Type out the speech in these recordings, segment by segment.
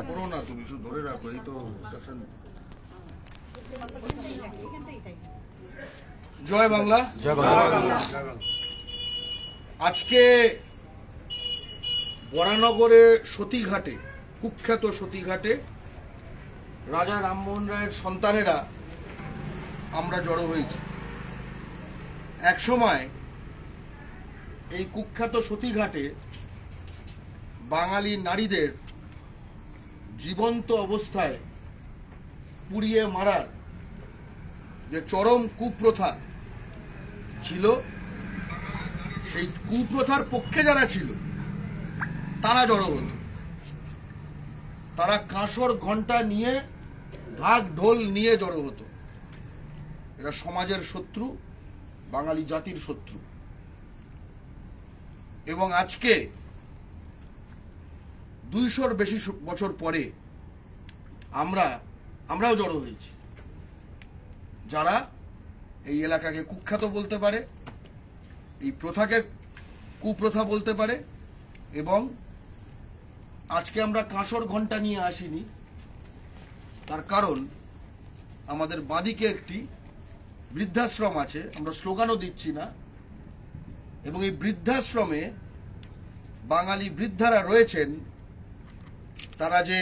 করো না, তুমি শুধু ধরে রাখো, এই তো জয় বাংলা। জয় বাংলা। আজকে বরানগরে সতীঘাটে, কুখ্যাত সতীঘাটে রাজা রামমোহন রায়ের সন্তানেরা আমরা জড়ো হয়েছি। এক সময় এই কুখ্যাত সতীঘাটে বাঙালি নারীদের জীবন্ত অবস্থায় পুড়িয়ে মারার যে চরম কুপ্রথা ছিল, সেই কুপ্রথার পক্ষে যারা ছিল তারা জড়ো হতো। তারা কাঁসর ঘণ্টা নিয়ে, ঢাক ঢোল নিয়ে জড়ো হতো। এরা সমাজের শত্রু, বাঙালি জাতির শত্রু। এবং আজকে 200-র বেশি বছর পরে আমরাও জড়ো হয়েছি, যারা এই এলাকাকে কুখ্যাত বলতে পারে, এই প্রথাকে কুপ্রথা বলতে পারে। এবং আজকে আমরা কাঁসর ঘণ্টা নিয়ে আসিনি, তার কারণ আমাদের বাঁদিকে একটি বৃদ্ধাশ্রম আছে, আমরা স্লোগানও দিচ্ছি না। এবং এই বৃদ্ধাশ্রমে বাঙালি বৃদ্ধারা রয়েছেন, তারা যে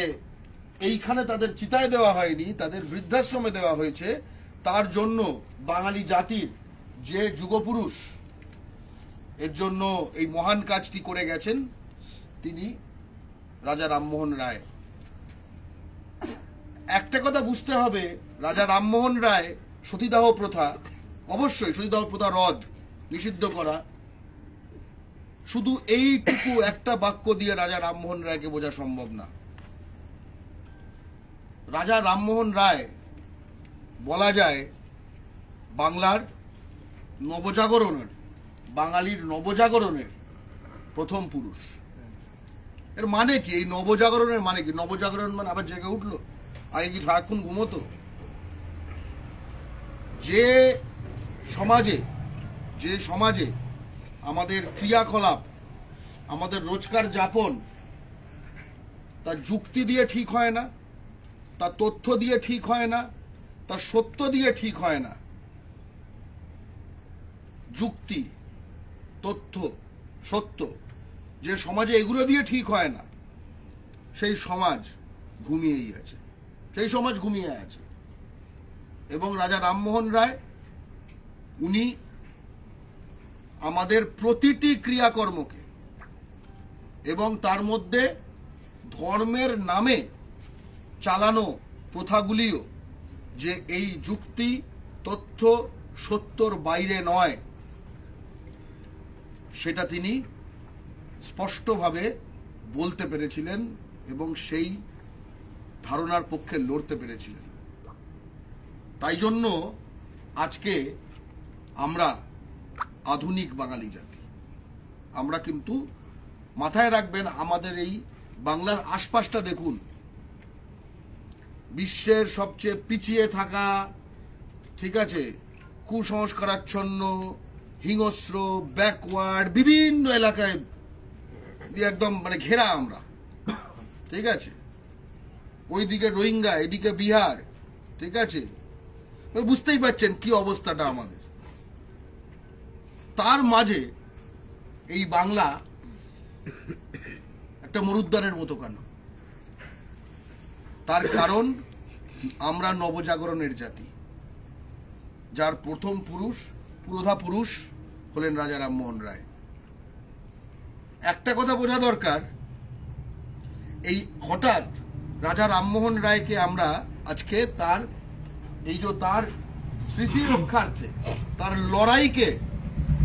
এইখানে তাদের চিতায় দেওয়া হয়নি, তাদের বৃদ্ধাশ্রমে দেওয়া হয়েছে। তার জন্য বাঙালি জাতির যে যুগপুরুষ এর জন্য এই মহান কাজটি করে গেছেন, তিনি রাজা রামমোহন রায়। একটা কথা বুঝতে হবে, রাজা রামমোহন রায় সতীদাহ প্রথা, অবশ্যই সতীদাহ প্রথা রদ, নিষিদ্ধ করা, শুধু এইটুকু একটা বাক্য দিয়ে রাজা রামমোহন রায়কে বোঝা সম্ভব না। রাজা রামমোহন রায় বলা যায় বাংলার নবজাগরণের, বাঙালির নবজাগরণের প্রথম পুরুষ। এর মানে কি? এই নবজাগরণের মানে কি? নবজাগরণ মানে আবার জেগে উঠলো, আগে কি সারাক্ষণ ঘুমোতো? যে সমাজে আমাদের ক্রিয়াকলাপ, আমাদের রোজকার যাপন, তার যুক্তি দিয়ে ঠিক হয় না, তার তথ্য দিয়ে ঠিক হয় না, তার সত্য দিয়ে ঠিক হয় না। যুক্তি, তথ্য, সত্য, যে সমাজে এগুলো দিয়ে ঠিক হয় না, সেই সমাজ ঘুমিয়েই আছে, সেই সমাজ ঘুমিয়ে আছে। এবং রাজা রামমোহন রায়, উনি আমাদের প্রতিটি ক্রিয়াকর্মকে এবং তার মধ্যে ধর্মের নামে চালানো প্রথাগুলিও যে এই যুক্তি, তথ্য, সত্যর বাইরে নয়, সেটা তিনি স্পষ্টভাবে বলতে পেরেছিলেন এবং সেই ধারণার পক্ষে লড়তে পেরেছিলেন। তাই জন্য আজকে আমরা আধুনিক বাঙালি জাতি। আমরা কিন্তু মাথায় রাখবেন, আমাদের এই বাংলার আশপাশটা দেখুন, বিশ্বের সবচেয়ে পিছিয়ে থাকা, ঠিক আছে, কুসংস্কারাচ্ছন্ন, হিংস্র, ব্যাকওয়ার্ড বিভিন্ন এলাকায় একদম মানে ঘেরা আমরা, ঠিক আছে। ওইদিকে রোহিঙ্গা, এদিকে বিহার, ঠিক আছে। বুঝতেই পারছেন কি অবস্থাটা আমাদের। তার মাঝে এই বাংলা একটা মরুদ্যানের মতো কেন? তার কারণ আমরা নবজাগরণের জাতি, যার প্রথম পুরুষ, পুরোধা পুরুষ হলেন রাজা রামমোহন রায়। একটা কথা বোঝা দরকার, এই হঠাৎ রাজা রামমোহন রায়কে আমরা আজকে তার স্মৃতি রক্ষার্থে, তার লড়াইকে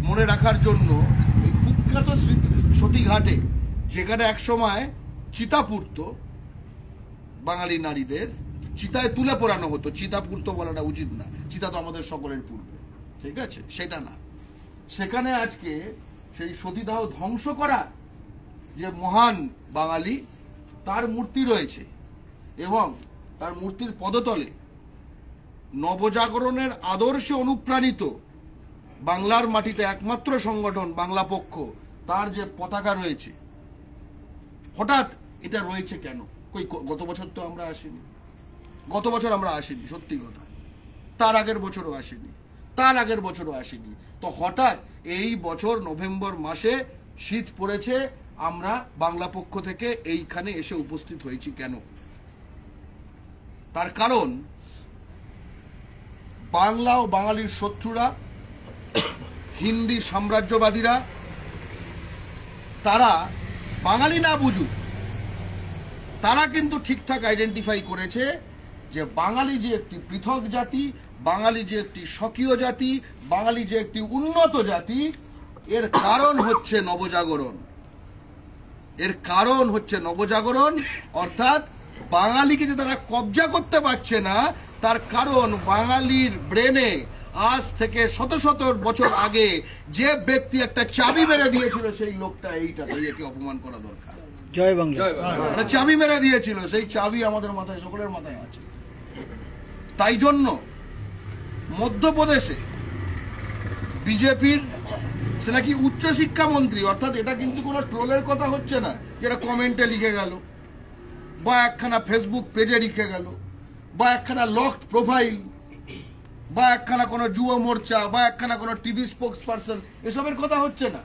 মনে রাখার জন্য এই কুখ্যাত সতীঘাটে, যেখানে একসময় চিতা পুড়তো, বাঙালি নারীদের চিতায় তুলে পোড়ানো হতো। চিতা পুড়তো বলাটা উচিত না, চিতা তো আমাদের সকলের পূর্বে, ঠিক আছে, সেটা না। সেখানে আজকে সেই সতীদাহ ধ্বংস করা যে মহান বাঙালি, তার মূর্তি রয়েছে এবং তার মূর্তির পদতলে নবজাগরণের আদর্শে অনুপ্রাণিত বাংলার মাটিতে একমাত্র সংগঠন বাংলা পক্ষ, তার যে পতাকা রয়েছে। হঠাৎ এটা রয়েছে কেন? কই গত বছর তো আমরা আসিনি, গত বছর আমরা আসিনি, সত্যি কথা। তার আগের বছরও আসেনি, তার আগের বছরও আসেনি। তো হঠাৎ এই বছর নভেম্বর মাসে শীত পড়েছে, আমরা বাংলা পক্ষ থেকে এইখানে এসে উপস্থিত হয়েছি কেন? তার কারণ বাংলা ও বাঙালির শত্রুরা, হিন্দি সাম্রাজ্যবাদীরা, তারা বাঙালি না বুঝুক, তারা কিন্তু ঠিকঠাক আইডেন্টিফাই করেছে যে বাঙালি যে একটি পৃথক জাতি, বাঙালি যে একটি স্বকীয় জাতি, বাঙালি যে একটি উন্নত জাতি, এর কারণ হচ্ছে নবজাগরণ। এর কারণ হচ্ছে নবজাগরণ, অর্থাৎ বাঙালিকে যে তারা কবজা করতে পারছে না, তার কারণ বাঙালির ব্রেনে আজ থেকে শত শত বছর আগে যে ব্যক্তি একটা চাবি মেরে দিয়েছিল, সেই লোকটা এইটা, একে অপমান করা দরকার। জয় বাংলা। একটা চাবি মেরে দিয়েছিল, সেই চাবি আমাদের মাথায়, সকলের মাথায় আছে। তাই জন্য মধ্যপ্রদেশে বিজেপির সে নাকি উচ্চশিক্ষা মন্ত্রী, অর্থাৎ এটা কিন্তু কোনো ট্রোলের কথা হচ্ছে না, যেটা কমেন্টে লিখে গেল, বা একখানা ফেসবুক পেজে লিখে গেল, বা একখানা লকড প্রোফাইল, বা একখানা কোনো যুব মোর্চা, বা একখানা কোনো টিভি স্পোক্স পার্সন, এসবের কথা হচ্ছে না।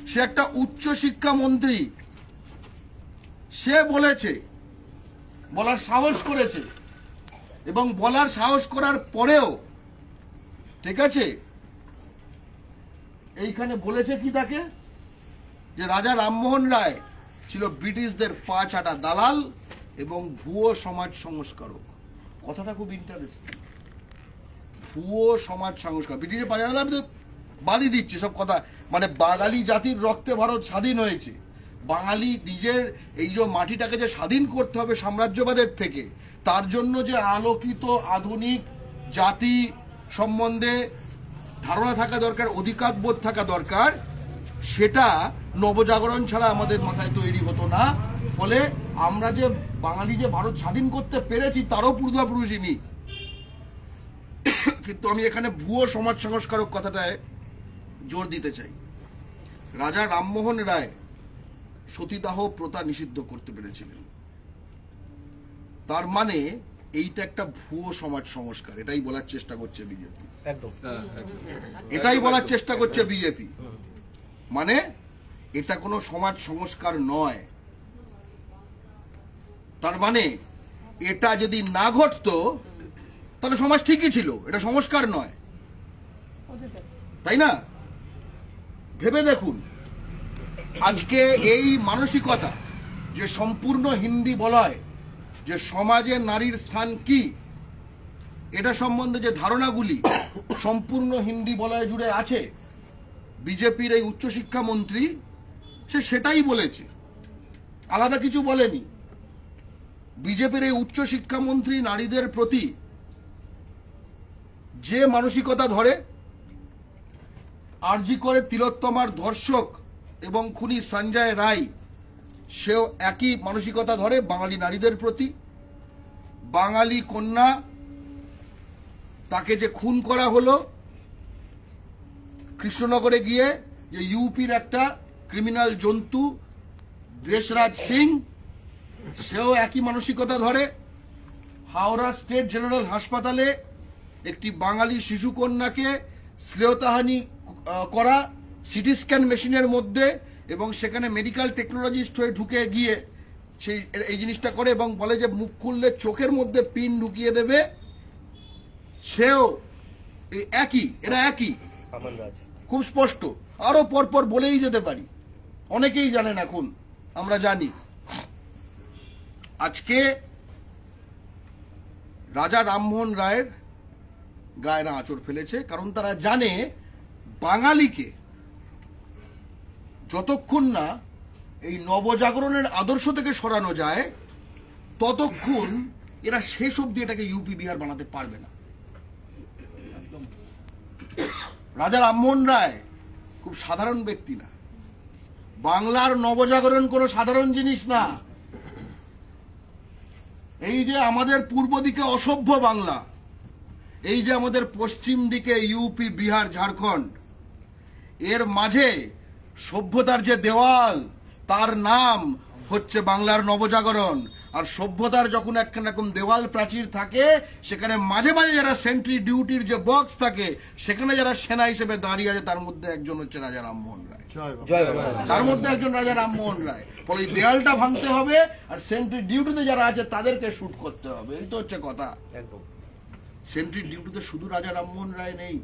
সে একটা উচ্চশিক্ষা মন্ত্রী, সে বলেছে, বলার সাহস করেছে, এবং বলার সাহস করার পরেও, ঠিক আছে, এইখানে বলেছে কি তাকে, যে রাজা রামমোহন রায় ছিল ব্রিটিশদের পা চাটা দালাল এবং ভুয়ো সমাজ সংস্কারক। কথাটা খুব ইন্টারেস্টিং। ভুয়ো সমাজ সংস্কার, ব্রিটিশের পা চাটা দালাল, বাদই দিচ্ছে সব কথা। মানে বাঙালি জাতির রক্তে ভারত স্বাধীন হয়েছে, বাঙালি নিজের এই যে মাটিটাকে যে স্বাধীন করতে হবে সাম্রাজ্যবাদের থেকে, তার জন্য যে আলোকিত আধুনিক জাতি সম্বন্ধে ধারণা থাকা দরকার, অধিকার বোধ থাকা দরকার, সেটা নবজাগরণ ছাড়া আমাদের মাথায় তৈরি হতো না। ফলে আমরা যে বাঙালি যে ভারত স্বাধীন করতে পেরেছি, তারও পূর্বাপুরুষই নেই। কিন্তু আমি এখানে ভুয়ো সমাজ সংস্কারক কথাটায় জোর দিতে চাই। রাজা রামমোহন রায় সতীদাহ প্রথা নিষিদ্ধ করতে পেরেছিলেন, তার মানে এইটা একটা ভুয়ো সমাজ সংস্কার, এটাই বলার চেষ্টা করছে বিজেপি। একদম এটাই বলার চেষ্টা করছে বিজেপি, মানে এটা কোনো সমাজ সংস্কার নয়। তার মানে এটা যদি না ঘটতো তাহলে সমাজ ঠিকই ছিল, এটা সংস্কার নয়, তাই না? ভেবে দেখুন, আজকে এই মানসিকতা যে সম্পূর্ণ হিন্দি বলয়, যে সমাজে নারীর স্থান কি, এটা সম্বন্ধে যে ধারণাগুলি সম্পূর্ণ হিন্দি বলয় জুড়ে আছে, বিজেপির এই উচ্চশিক্ষা মন্ত্রী সে সেটাই বলেছে, আলাদা কিছু বলেনি। বিজেপির এই উচ্চশিক্ষা মন্ত্রী নারীদের প্রতি যে মানসিকতা ধরে, আরজি করে তিলোত্তমার ধর্ষক এবং খুনি সঞ্জয় রায়, সেও একই মানসিকতা ধরে বাঙালি নারীদের প্রতি। বাঙালি কন্যা, তাকে যে খুন করা হলো কৃষ্ণনগরে গিয়ে, যে ইউপির একটা ক্রিমিনাল জন্তু দেশরাজ সিং, সেও একই মানসিকতা ধরে। হাওড়া স্টেট জেনারেল হাসপাতালে একটি বাঙালি শিশু কন্যাকে শ্লীলতাহানি করা, সিটি স্ক্যান মেশিনের মধ্যে, এবং সেখানে মেডিকেল টেকনোলজিস্ট হয়ে ঢুকে গিয়ে সেই এই জিনিসটা করে এবং বলে যে মুখ খুললে চোখের মধ্যে পিন ঢুকিয়ে দেবে, সেও একই, এরা একই, খুব স্পষ্ট। আরো পরপর বলেই যেতে পারি, অনেকেই জানেন, এখন আমরা জানি। আজকে রাজা রামমোহন রায়ের গায়েরা আঁচড় ফেলেছে, কারণ তারা জানে বাঙালিকে যতক্ষণ না এই নবজাগরণের আদর্শ থেকে সরানো যায়, ততক্ষণ এরা শেষ অবধি এটাকে ইউপি বিহার বানাতে পারবে না। রাজা রামমোহন রায় খুব সাধারণ ব্যক্তি না, বাংলার নবজাগরণ কোনো সাধারণ জিনিস না। এই যে আমাদের পূর্ব দিকে অসভ্য বাংলা, এই যে আমাদের পশ্চিম দিকে ইউপি বিহার ঝাড়খণ্ড, এর মাঝে সভ্যতার যে দেওয়াল, তার নাম হচ্ছে বাংলার নবজাগরণ। আর সভ্যতার যখন একখানা এরকম দেওয়াল প্রাচীর থাকে, সেখানে মাঝে মাঝে যারা সেন্ট্রি ডিউটির যে বক্স থাকে, সেখানে যারা সেনা হিসেবে দাঁড়িয়ে আছে, তার মধ্যে একজন হচ্ছে রাজা রামমোহন রায়। তার মধ্যে একজন রাজা রামমোহন রায়। ফলে এই দেয়ালটা ভাঙতে হবে, আর সেন্ট্রি ডিউটিতে যারা আছে তাদেরকে শুট করতে হবে। এই তো হচ্ছে কথা। সেন্ট্রি ডিউটিতে শুধু রাজা রামমোহন রায় নেই,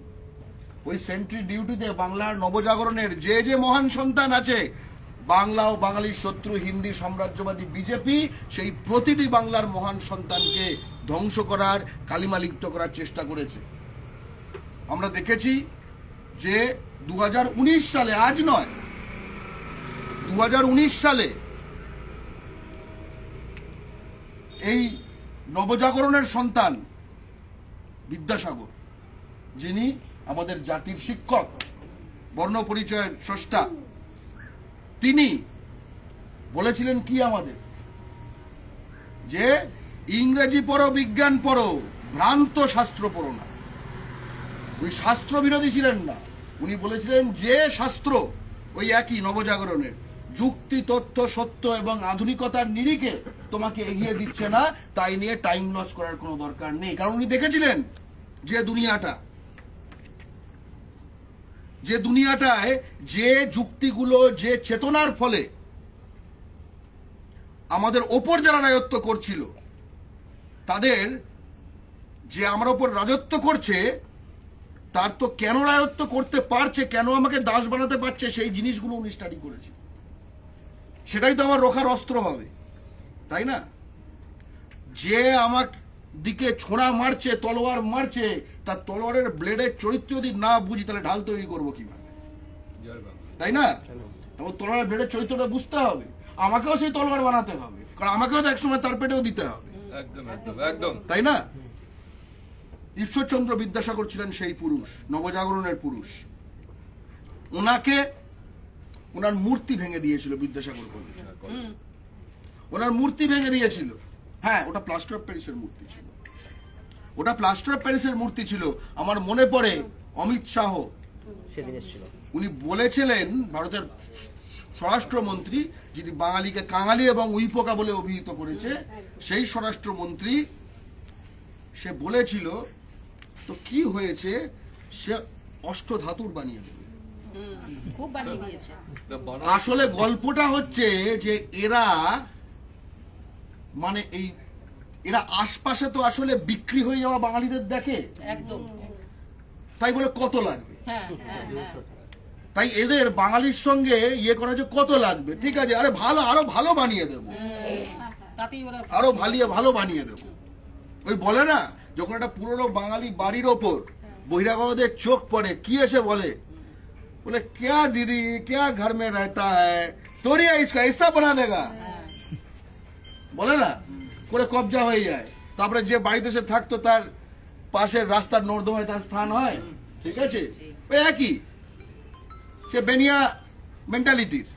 ওই সেন্ট্রি ডিউটিতে বাংলার নবজাগরণের যে যে মহান সন্তান আছে, বাংলা ও বাঙালির শত্রু হিন্দি সাম্রাজ্যবাদী বিজেপি সেই প্রতিটি বাংলার মহান সন্তানকে ধ্বংস করার, কালিমা লিপ্ত করার চেষ্টা করেছে। আমরা দেখেছি যে 2019 সালে, আজ নয়, 2019 সালে এই নবজাগরণের সন্তান বিদ্যাসাগর, যিনি আমাদের জাতির শিক্ষক, বর্ণ পরিচয়ের স্রষ্টা, তিনি বলেছিলেন কি আমাদের, যে ইংরেজি পড়ো, বিজ্ঞান পড়ো, ভ্রান্ত শাস্ত্র পড়ো না। উনি শাস্ত্র বিরোধী ছিলেন না। উনি বলেছিলেন যে শাস্ত্র ওই একই নবজাগরণের যুক্তি, তথ্য, সত্য এবং আধুনিকতার নিরিখে তোমাকে এগিয়ে দিচ্ছে না, তাই নিয়ে টাইম লস করার কোনো দরকার নেই। কারণ উনি দেখেছিলেন যে দুনিয়াটায় যে যুক্তিগুলো, যে চেতনার ফলে আমাদের ওপর যারা রাজত্ব করছিল, তাদের যে আমার ওপর রাজত্ব করছে, তার তো কেন রাজত্ব করতে পারছে, কেন আমাকে দাস বানাতে পারছে, সেই জিনিসগুলো উনি স্টাডি করেছে। সেটাই তো আমার রক্ষার অস্ত্র হবে, তাই না? যে আমার দিকে ছোঁড়া মারছে, তলোয়ার মারছে, তার তলোয়ারের ব্লেডের চরিত্র যদি না বুঝি, তাহলে ঢাল তৈরি করবো কিভাবে, তাই না? এবং তলোয়ারের ব্লেডের চরিত্রটা বুঝতে হবে, আমাকেও সেই তলোয়ার বানাতে হবে, কারণ আমাকেও তো একসময় তার পেটেও দিতে হবে, তাই না? ঈশ্বরচন্দ্র বিদ্যাসাগর ছিলেন সেই পুরুষ, নবজাগরণের পুরুষ। ওনার মূর্তি ভেঙে দিয়েছিল বিদ্যাসাগর কলেজ, ওনার মূর্তি ভেঙে দিয়েছিল। হ্যাঁ, ওটা প্লাস্টার অফ প্যারিসের মূর্তি ছিল, ওটা প্লাস্টার অফ প্যারিসের মূর্তি ছিল। আমার মনে পড়ে অমিত শাহ উনি বলেছিলেন, ভারতের স্বরাষ্ট্রমন্ত্রী, যিনি বাঙালিকে কাঙালি এবং উইপোকা বলে অভিহিত করেছে, সেই স্বরাষ্ট্রমন্ত্রী, সে বলেছিল তো কি হয়েছে, সে অষ্টধাতুর বানিয়ে দেবে। আসলে গল্পটা হচ্ছে যে এরা আশপাশে তো আসলে বিক্রি হয়ে যাওয়া বাঙালিদের দেখে, একদম, তাই বলে কত লাগবে, তাই এদের বাঙালির সঙ্গে ইয়ে করা যে কত লাগবে, ঠিক আছে, আরে ভালো, আরো ভালো বানিয়ে দেবো, আরো ভালো বানিয়ে দেবো। ওই বলে না, যখন একটা পুরনো বাঙালি বাড়ির ওপর বহিরাগতদের চোখ পড়ে, কি এসে বলে ক্যা দিদি, ক্যা ঘর মে রহতা হ্যায়, তোড়িয়া ইসকা ऐसा बना देगा, বলে না, করে কবজা হয়ে যায়। তারপরে যে বাড়িতে সে থাকতো, তার পাশের রাস্তার নর্দমায় তার স্থান হয়, ঠিক আছে, ওই একই, সে বেনিয়া মেন্টালিটির।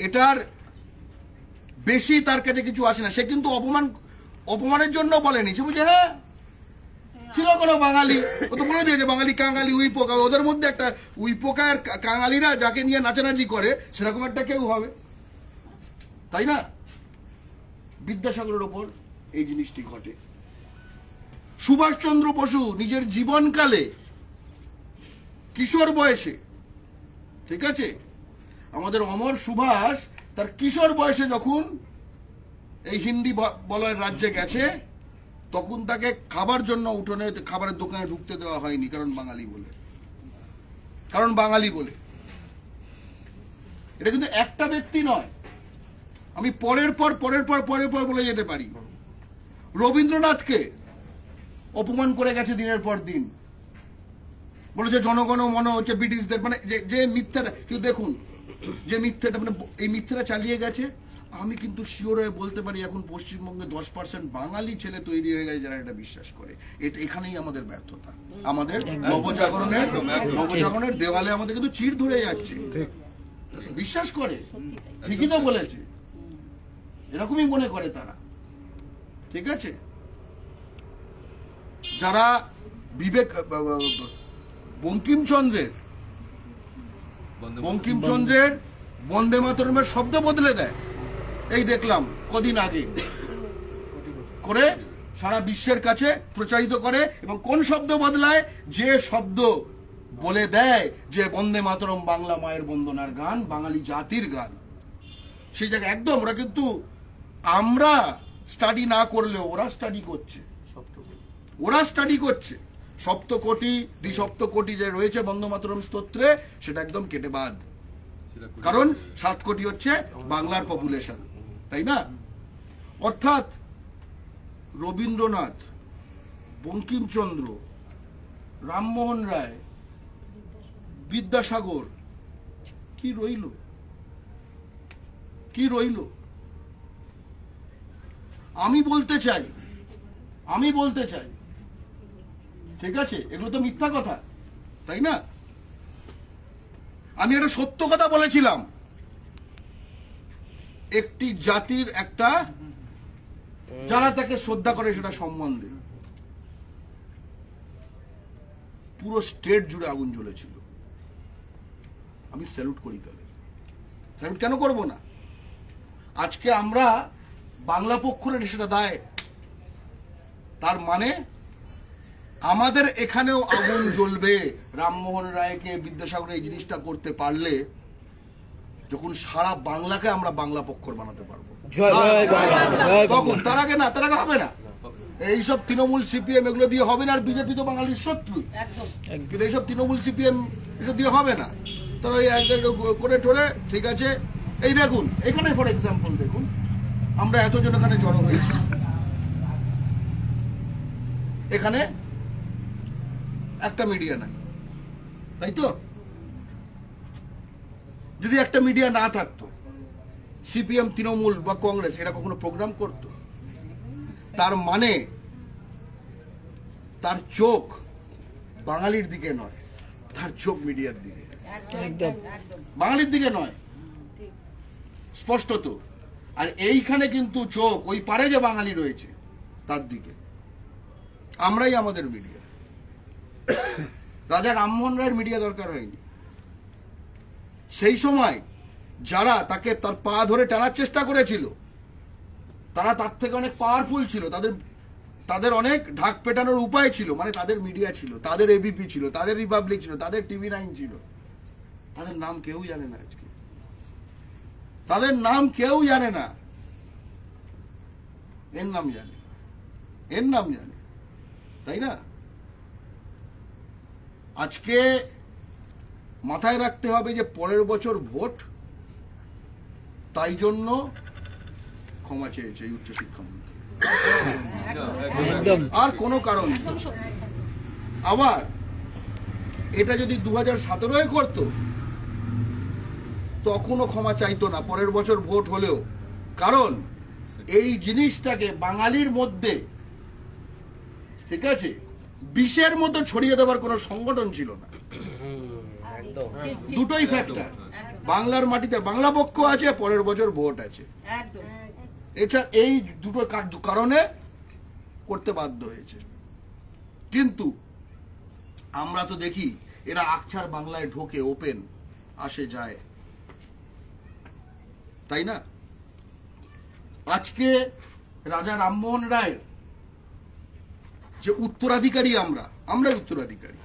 এটার বেশি তার কাছে কিছু আসে না। সে কিন্তু অপমানের জন্য বলেনি, সে বলছে হ্যাঁ ছিল কোনো বাঙালি, ও তো বলে দিয়েছে বাঙালি কাঙালি উইপোকা, ওদের মধ্যে একটা উইপোকা আর কাঙালিরা যাকে নিয়ে নাচানাচি করে, সেরকম একটা কেউ হবে, তাই না? বিদ্যাসাগরের ওপর এই জিনিসটি ঘটে। সুভাষচন্দ্র বসু নিজের জীবনকালে, কিশোর বয়সে, ঠিক আছে, আমাদের অমর সুভাষ তার কিশোর বয়সে যখন এই হিন্দি বলয়ের রাজ্যে গেছে, তখন তাকে খাবার জন্য উঠোনে খাবারের দোকানে ঢুকতে দেওয়া হয়নি, কারণ বাঙালি বলে। এটা কিন্তু একটা ব্যক্তি নয়, আমি পরের পর বলে যেতে পারি। রবীন্দ্রনাথকে অপমান করে গেছে দিনের পর দিন, বলেছে জনগণ মন হচ্ছে ব্রিটিশদের, মানে যে মিথ্যাটা, কিন্তু দেখুন যে মিথ্যাটা, মানে এই মিথ্যাটা চালিয়ে গেছে। আমি কিন্তু শিওর হয়ে বলতে পারি, এখন পশ্চিমবঙ্গে 10% বাঙালি ছেলে তৈরি হয়ে গেছে যারা এটা বিশ্বাস করে। এখানেই আমাদের ব্যর্থতা, আমাদের নবজাগরণের দেওয়ালে আমাদের কিন্তু চিড় ধরে যাচ্ছে, বিশ্বাস করে, ঠিকই তো বলেছে, এরকমই মনে করে তারা, ঠিক আছে। যারা বঙ্কিমচন্দ্রের বন্দে মাতরমের শব্দ বদলে দেয়, এই দেখলাম কদিন আগে করে সারা বিশ্বের কাছে প্রচারিত করে, এবং কোন শব্দ বদলায়? যে শব্দ বলে দেয় যে বন্দে মাতরম বাংলা মায়ের বন্দনার গান, বাঙালি জাতির গান। সেই জায়গায় একদম ওরা কিন্তু, আমরা স্টাডি না করলেও ওরা স্টাডি করছে, সপ্তকোটি দ্বিসপ্তকোটি যে রয়েছে বন্দে মাতরম স্তোত্রে, সেটা একদম কেটে বাদ। কারণ 7 কোটি হচ্ছে বাংলার পপুলেশন, তাই না? অর্থাৎ রবীন্দ্রনাথ, বঙ্কিমচন্দ্র, রামমোহন রায়, বিদ্যাসাগর, কি রইল? আমি বলতে চাই, ঠিক আছে, এগুলো তো মিথ্যা কথা, তাই না? আমি একটা সত্য কথা বলেছিলাম, একটি জাতির একটা, যারা তাকে শ্রদ্ধা করে সেটা সম্বন্ধে পুরো স্টেট জুড়ে আগুন জ্বলেছিল। আমি স্যালুট করি তাদের, স্যালুট কেন করব না? আজকে আমরা বাংলা পক্ষের সেটা দায়, তার মানে আমাদের এখানেও আগুন জ্বলবে। রামমোহন রায়কে, বিদ্যাসাগর এই জিনিসটা করতে পারলে, যখন সারা বাংলাকে আমরা বাংলা পক্ষর বানাতে পারবো, তখন তার আগে হবে না। এইসব তৃণমূল সিপিএম এগুলো দিয়ে হবে না, আর বিজেপি তো বাঙালির শত্রু, কিন্তু এইসব তৃণমূল সিপিএম এসব দিয়ে হবে না। তারা ওই করে টোরে, ঠিক আছে। এই দেখুন এখানে ফর এক্সাম্পল দেখুন, আমরা এতজন এখানে জড়ো হয়েছি, এখানে একটা মিডিয়া নাই, তাই তো? যদি একটা মিডিয়া না থাকতো, সিপিএম, তৃণমূল বা কংগ্রেস এরা কখনো প্রোগ্রাম করতো? তার মানে তার চোখ বাঙালির দিকে নয়, তার চোখ মিডিয়ার দিকে, বাঙালির দিকে নয়, স্পষ্টত। আর এইখানে কিন্তু চোখ ওই পারে যে বাঙালি রয়েছে তার দিকে। আমরাই আমাদের মিডিয়া। রাজা রামমোহন রায়ের মিডিয়া দরকার হয়নি। সেই সময় যারা তাকে তার পা ধরে টানার চেষ্টা করেছিল, তারা তার থেকে অনেক পাওয়ারফুল ছিল, তাদের অনেক ঢাক পেটানোর উপায় ছিল, মানে তাদের মিডিয়া ছিল, তাদের এবিপি ছিল, তাদের রিপাবলিক ছিল, তাদের TV9 ছিল। তাদের নাম কেউ জানে না আজকে, তাদের নাম কেউ জানে না। এর নাম জানে, তাই না? আজকে মাথায় রাখতে হবে যে পরের বছর ভোট, তাই জন্য ক্ষমা চেয়েছে এই উচ্চশিক্ষামন্ত্রী, আর কোনো কারণ। আবার এটা যদি 2017 করতো, তখনও ক্ষমা চাইতো না পরের বছর ভোট হলেও, কারণ এই জিনিসটাকে বাঙালির মধ্যে, ঠিক আছে, বিষের মতো ছড়িয়ে দেওয়ার কোনো সংগঠন ছিল না। দুটোই ফ্যাক্টর, বাংলার মাটিতে বাংলা পক্ষ আছে, পরের বছর ভোট আছে, এছাড়া এই দুটো কারণে করতে বাধ্য হয়েছে। কিন্তু আমরা তো দেখি এরা আকছার বাংলায় ঢোকে, ওপেন আসে যায়, তাই না? আজকে রাজা রামমোহন রায়ের যে উত্তরাধিকারী, আমরা উত্তরাধিকারী,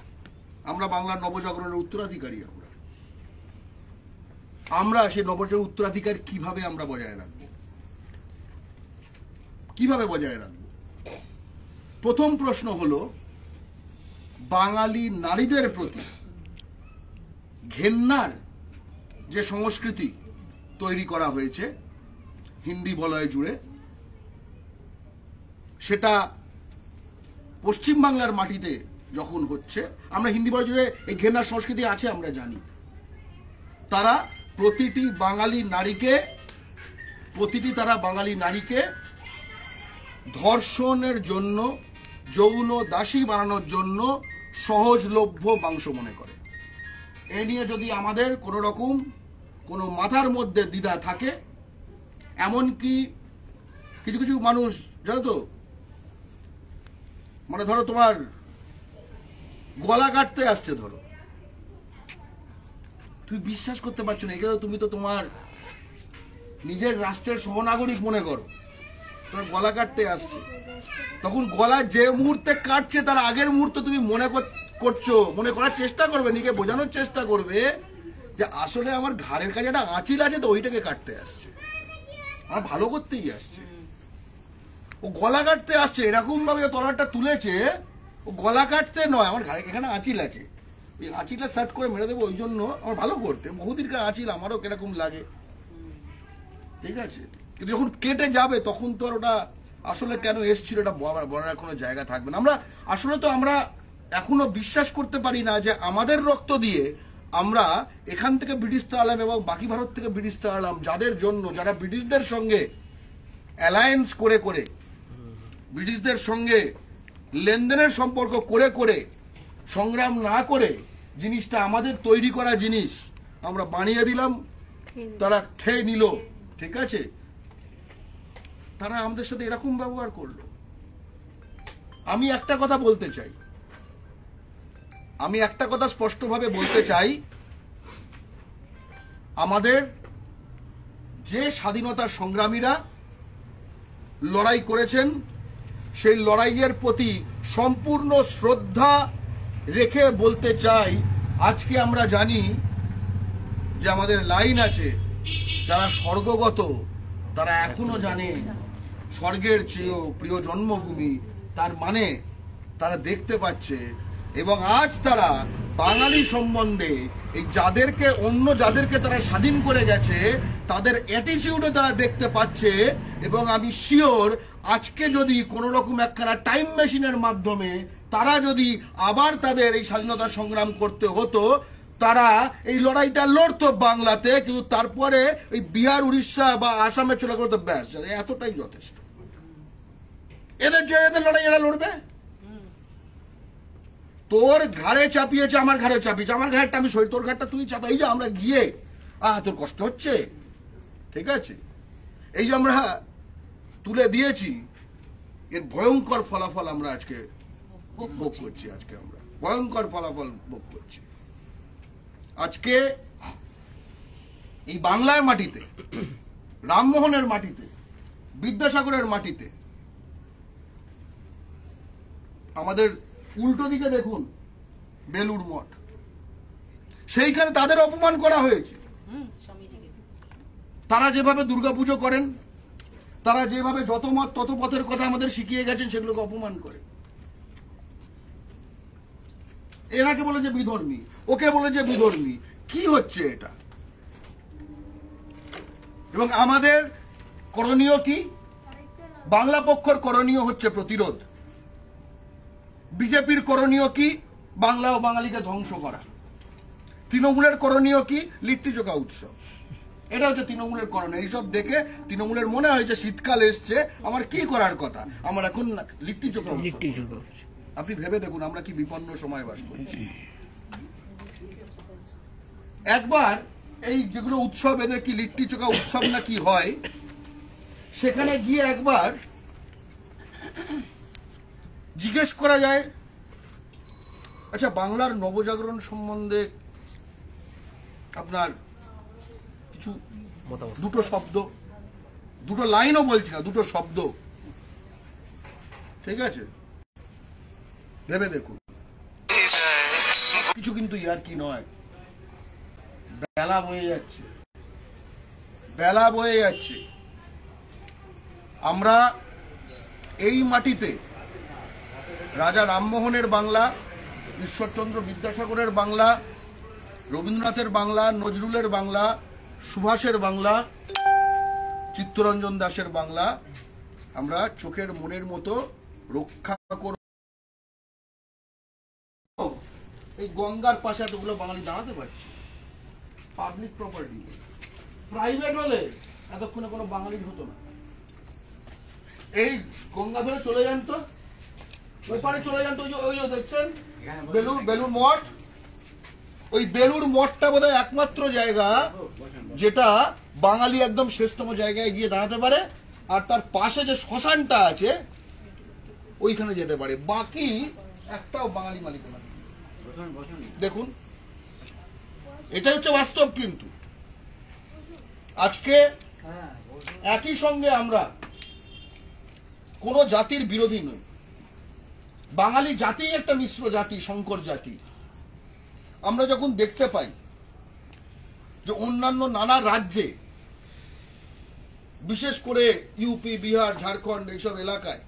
আমরা বাংলার নবজাগরণের উত্তরাধিকারী। আমরা সেই নবজাগরণ উত্তরাধিকার কিভাবে আমরা বজায় রাখবো? প্রথম প্রশ্ন হলো, বাঙালি নারীদের প্রতি ঘেন্নার যে সংস্কৃতি তৈরি করা হয়েছে হিন্দি বলয় জুড়ে, সেটা পশ্চিমবাংলার মাটিতে যখন হচ্ছে, আমরা হিন্দি বলয় জুড়ে এই ঘেন্নার সংস্কৃতি আছে আমরা জানি। তারা প্রতিটি বাঙালি নারীকে ধর্ষণের জন্য, যৌন দাসী বানানোর জন্য সহজলভ্য মাংস মনে করে। এ নিয়ে যদি আমাদের কোনো রকম কোনো মাথার মধ্যে দ্বিধা থাকে, এমনকি কিছু কিছু মানুষ, জানো তো, মানে ধরো তোমার গলা কাটতে আসছে, ধরো তুমি বিশ্বাস করতে পারছো না, এগুলো তুমি তো তোমার নিজের রাষ্ট্রের সহনাগরিক মনে করো, তোমার গলা কাটতে আসছে, তখন গলা যে মুহূর্তে কাটছে তার আগের মুহূর্তে তুমি মনে করার চেষ্টা করবে, নিজেকে বোঝানোর চেষ্টা করবে যে আসলে আমার ঘাড়ের কাছে একটা আঁচিল আছে, তো ওইটাকে কাটতে আসছে, আমার ভালো করতেই আসছে। ও গলা কাটতে আসছে, এরকম ভাবে তলারটা তুলেছে, ও গলা কাটতে নয়, আমার ঘাড়ে এখানে আঁচিল আছে, ওই আঁচিলটা সার্ট করে মেরে দেবো, ওই জন্য আমার ভালো করতে। বহুদিনকার আঁচিল, আমারও কিরকম লাগে, ঠিক আছে, কিন্তু যখন কেটে যাবে তখন তো আর ওটা আসলে কেন এসছিল এটা বলার কোনো জায়গা থাকবে না। আমরা এখনো বিশ্বাস করতে পারি না যে আমাদের রক্ত দিয়ে আমরা এখান থেকে ব্রিটিশ তাড়ালাম এবং বাকি ভারত থেকে ব্রিটিশ তাড়ালাম, যারা ব্রিটিশদের সঙ্গে অ্যালায়েন্স করে ব্রিটিশদের সঙ্গে লেনদেনের সম্পর্ক করে সংগ্রাম না করে জিনিসটা আমাদের তৈরি করা জিনিস আমরা বানিয়ে দিলাম, তারা খেয়ে নিল, ঠিক আছে, তারা আমাদের সাথে এরকম ব্যবহার করলো। আমি একটা কথা স্পষ্টভাবে বলতে চাই, আমাদের যে স্বাধীনতা সংগ্রামীরা লড়াই করেছেন সেই লড়াইয়ের প্রতি সম্পূর্ণ শ্রদ্ধা রেখে বলতে চাই, আজকে আমরা জানি যে আমাদের লাইন আছে, যারা স্বর্গগত তারা এখনো জানে স্বর্গের চেয়েও প্রিয় জন্মভূমি, তার মানে তারা দেখতে পাচ্ছে, এবং আজ তারা বাঙালি সম্বন্ধে এই যাদেরকে তারা স্বাধীন করে গেছে তাদের অ্যাটিটিউডও তারা দেখতে পাচ্ছে। এবং আমি শিওর আজকে যদি কোনো রকম একখানা টাইম মেশিনের মাধ্যমে তারা যদি আবার তাদের এই স্বাধীনতা সংগ্রাম করতে হতো, তারা এই লড়াইটা লড়তো বাংলাতে, কিন্তু তারপরে এই বিহার, উড়িষ্যা বা আসামে চলে করতো, ব্যাস এতটাই যথেষ্ট। এদের লড়াই এরা লড়বে। তোর ঘাড়ে চাপিয়েছে, আমার ঘাড়ে চাপিয়েছে, আমার ঘাড়টা আমি সই, তোর ঘাড়টা তুই চাপা। এই যে আমরা গিয়ে তোর কষ্ট হচ্ছে, ঠিক আছে, এই যে আমরা তুলে দিয়েছি, এর ভয়ঙ্কর ফলাফল আমরা আজকে ভোগ করছি। আমরা ভয়ঙ্কর ফলাফল ভোগ করছি। আজকে এই বাংলার মাটিতে, রামমোহনের মাটিতে, বিদ্যাসাগরের মাটিতে, আমাদের উল্টো দিকে দেখুন বেলুড় মঠ, সেইখানে তাদের অপমান করা হয়েছে। তারা যেভাবে দুর্গাপুজো করেন, তারা যেভাবে যত মত তত পথের কথা আমাদের শিখিয়ে গেছেন, সেগুলোকে অপমান করে। এনাকে বলে যে বিধর্মী, ওকে বলে যে বিধর্মী, কি হচ্ছে এটা? এবং আমাদের করণীয় কি? বাংলা পক্ষের করণীয় হচ্ছে প্রতিরোধ। বিজেপির করণীয় কি? বাংলা ও বাঙালিকে ধ্বংস করা। তৃণমূলের করণীয় কি? লিট্টি চোখা উৎসব। এটা হচ্ছে তৃণমূলের করণীয়। এইসব দেখে তৃণমূলের মনে হয় যে শীতকাল এসছে, আমার কি করার কথা, আমার এখন লিট্টি চোখা উৎসব। আপনি ভেবে দেখুন আমরা কি বিপন্ন সময় বাস করছি। একবার এই যেগুলো উৎসব, এদের কি লিট্টি চোখা উৎসব না কি হয়, সেখানে গিয়ে একবার জিজ্ঞেস করা যায়, আচ্ছা বাংলার নবজাগরণ সম্বন্ধে আপনার কিছু দুটো শব্দ, দুটো লাইনও বলছি না, দুটো শব্দ, ঠিক আছে, ভেবে দেখুন। কিছু কিন্তু ইয়ার কি নয়, বেলা বয়ে যাচ্ছে। আমরা এই মাটিতে রাজা রামমোহনের বাংলা, ঈশ্বরচন্দ্র বিদ্যাসাগরের বাংলা, রবীন্দ্রনাথের বাংলা, নজরুলের বাংলা, সুভাষের বাংলা, চিত্তরঞ্জন দাশের বাংলা আমরা চোখের মনের মতো রক্ষা করব। এই গঙ্গার পাশে এতগুলো বাঙালি দাঁড়াতে পারছি, পাবলিক প্রপার্টি। প্রাইভেট হলে এতক্ষণে কোনো বাঙালির হতো না। এই গঙ্গা ধরে চলে যান তো, ওপারে চলে যান তো, ওই যে দেখছেন বেলুড় মঠ, ওই বেলুড় মঠটা বোধহয় একমাত্র জায়গা যেটা বাঙালি একদম শেষতম জায়গায় গিয়ে দাঁড়াতে পারে, আর তার পাশে যে শ্মশানটা আছে ওইখানে যেতে পারে, বাকি একটাও বাঙালি মালিকানা। দেখুন, এটা হচ্ছে বাস্তব। কিন্তু আজকে একই সঙ্গে আমরা কোনো জাতির বিরোধী নই। বাঙালি জাতি একটা মিশ্র জাতি, সংকর জাতি। আমরা যখন দেখতে পাই যে অন্যান্য নানা রাজ্যে, বিশেষ করে ইউপি, বিহার, ঝাড়খণ্ড এইসব এলাকায়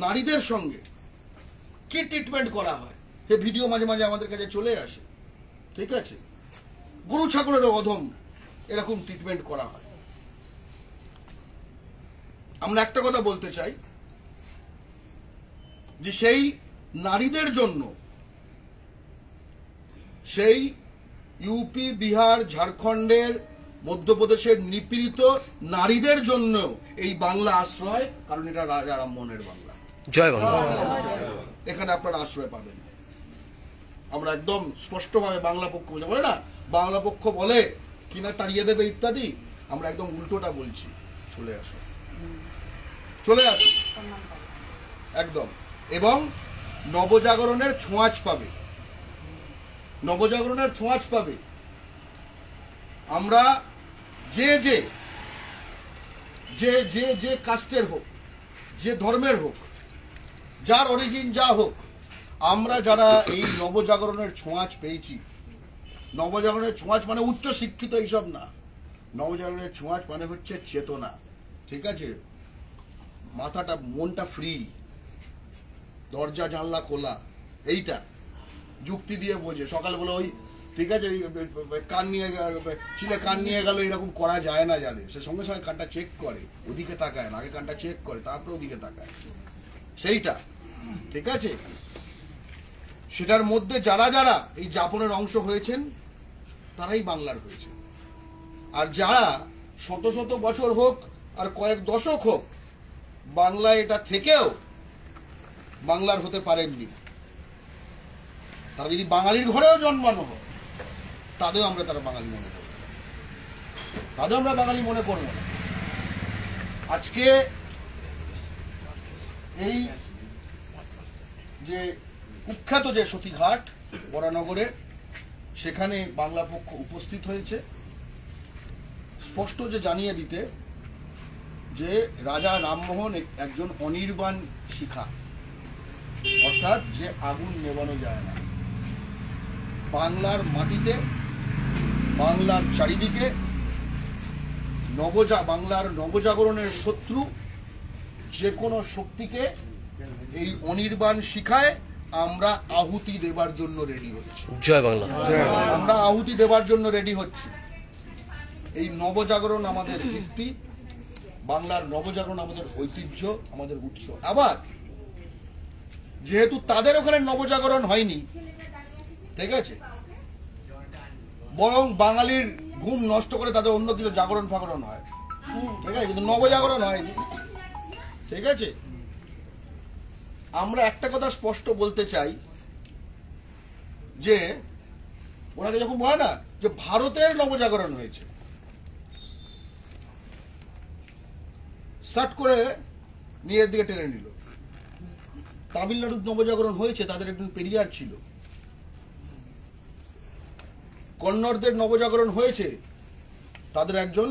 নারীদের সঙ্গে কি ট্রিটমেন্ট করা হয়, সে ভিডিও মাঝে মাঝে আমাদের কাছে চলে আসে। ঠিক আছে, গরু ছাগলের অধম এরকম ট্রিটমেন্ট করা হয়। আমরা একটা কথা বলতে চাই যে সেই নারীদের জন্য, সেই ইউপি, বিহার, ঝাড়খণ্ডের, মধ্যপ্রদেশের নিপীড়িত নারীদের জন্য এই বাংলা আশ্রয়, কারণ এটা রাজা রামমোহনের বাংলা। জয় বাংলা। এখানে আপনারা আশ্রয় পাবেন। আমরা একদম স্পষ্টভাবে বাংলা পক্ষ বলে না, বাংলা পক্ষ বলে কিনা তাড়িয়ে দেবে ইত্যাদি, আমরা একদম উল্টোটা বলছি। চলে আসো, চলে আসো একদম। এবং নবজাগরণের ছোঁয়াচ পাবে, নবজাগরণের ছোঁয়াচ পাবে। আমরা যে যে যে যে যে কাস্টের হোক, যে ধর্মের হোক, যার অরিজিন যা হোক, আমরা যারা এই নবজাগরণের ছোঁয়াচ পেয়েছি, নবজাগরণের ছোঁয়াচ মানে উচ্চ শিক্ষিত এইসব না, নবজাগরণের ছোঁয়াচ মানে হচ্ছে চেতনা। ঠিক আছে, মাথাটা, মনটা ফ্রি, দরজা জানলা খোলা, এইটা যুক্তি দিয়ে বোঝে। সকাল বলে ওই ঠিক আছে, কান নিয়ে চিলে কান নিয়ে গেল, এরকম করা যায় না যাদের, সে সঙ্গে সঙ্গে কানটা চেক করে, ওদিকে তাকায় না, আগে কানটা চেক করে তারপরে ওদিকে তাকায়, সেইটা। ঠিক আছে, সেটার মধ্যে যারা যারা এই যাপনের অংশ হয়েছেন তারাই বাংলার হয়েছে। আর যারা শত শত বছর হোক আর কয়েক দশক হোক বাংলা এটা থেকেও বাংলার হতে পারেননি, তারা যদি বাঙালির ঘরেও জন্মানো হয়, তাদেরও আমরা তারা বাঙালি মনে করব, তাদেরও আমরা বাঙালি মনে করব না। আজকে এই যে কুখ্যাত যে সতীঘাট বরানগরে, সেখানে বাংলা পক্ষ উপস্থিত হয়েছে স্পষ্ট যে জানিয়ে দিতে যে রাজা রামমোহন একজন অনির্বাণ শিখা, অর্থাৎ যে আগুন নেবানো যায় না। বাংলার মাটিতে, বাংলার চারিদিকে বাংলার নবজাগরণের শত্রু যে কোনো শক্তিকে এই অনির্বাণ শিখায় আমরা আহুতি দেবার জন্য রেডি হচ্ছি। জয় বাংলা। আমরা আহুতি দেবার জন্য রেডি হচ্ছি। এই নবজাগরণ আমাদের ভিত্তি, বাংলার নবজাগরণ আমাদের ঐতিহ্য, আমাদের উৎস। আবার যেহেতু তাদের ওখানে নবজাগরণ হয়নি, ঠিক আছে, বরং বাঙালির ঘুম নষ্ট করে তাদের অন্য কিছু জাগরণ ফাগরণ হয়, ঠিক আছে, কিন্তু নবজাগরণ হয়নি। ঠিক আছে, আমরা একটা কথা স্পষ্ট বলতে চাই যে ওনাকে যখন বলে না যে ভারতের নবজাগরণ হয়েছে, সাট করে নিজের দিকে টেনে নিল। তামিলনাড়ুর নবজাগরণ হয়েছে, তাদের একজন পেরিয়ার ছিল। কন্নড়দের নবজাগরণ হয়েছে, তাদের একজন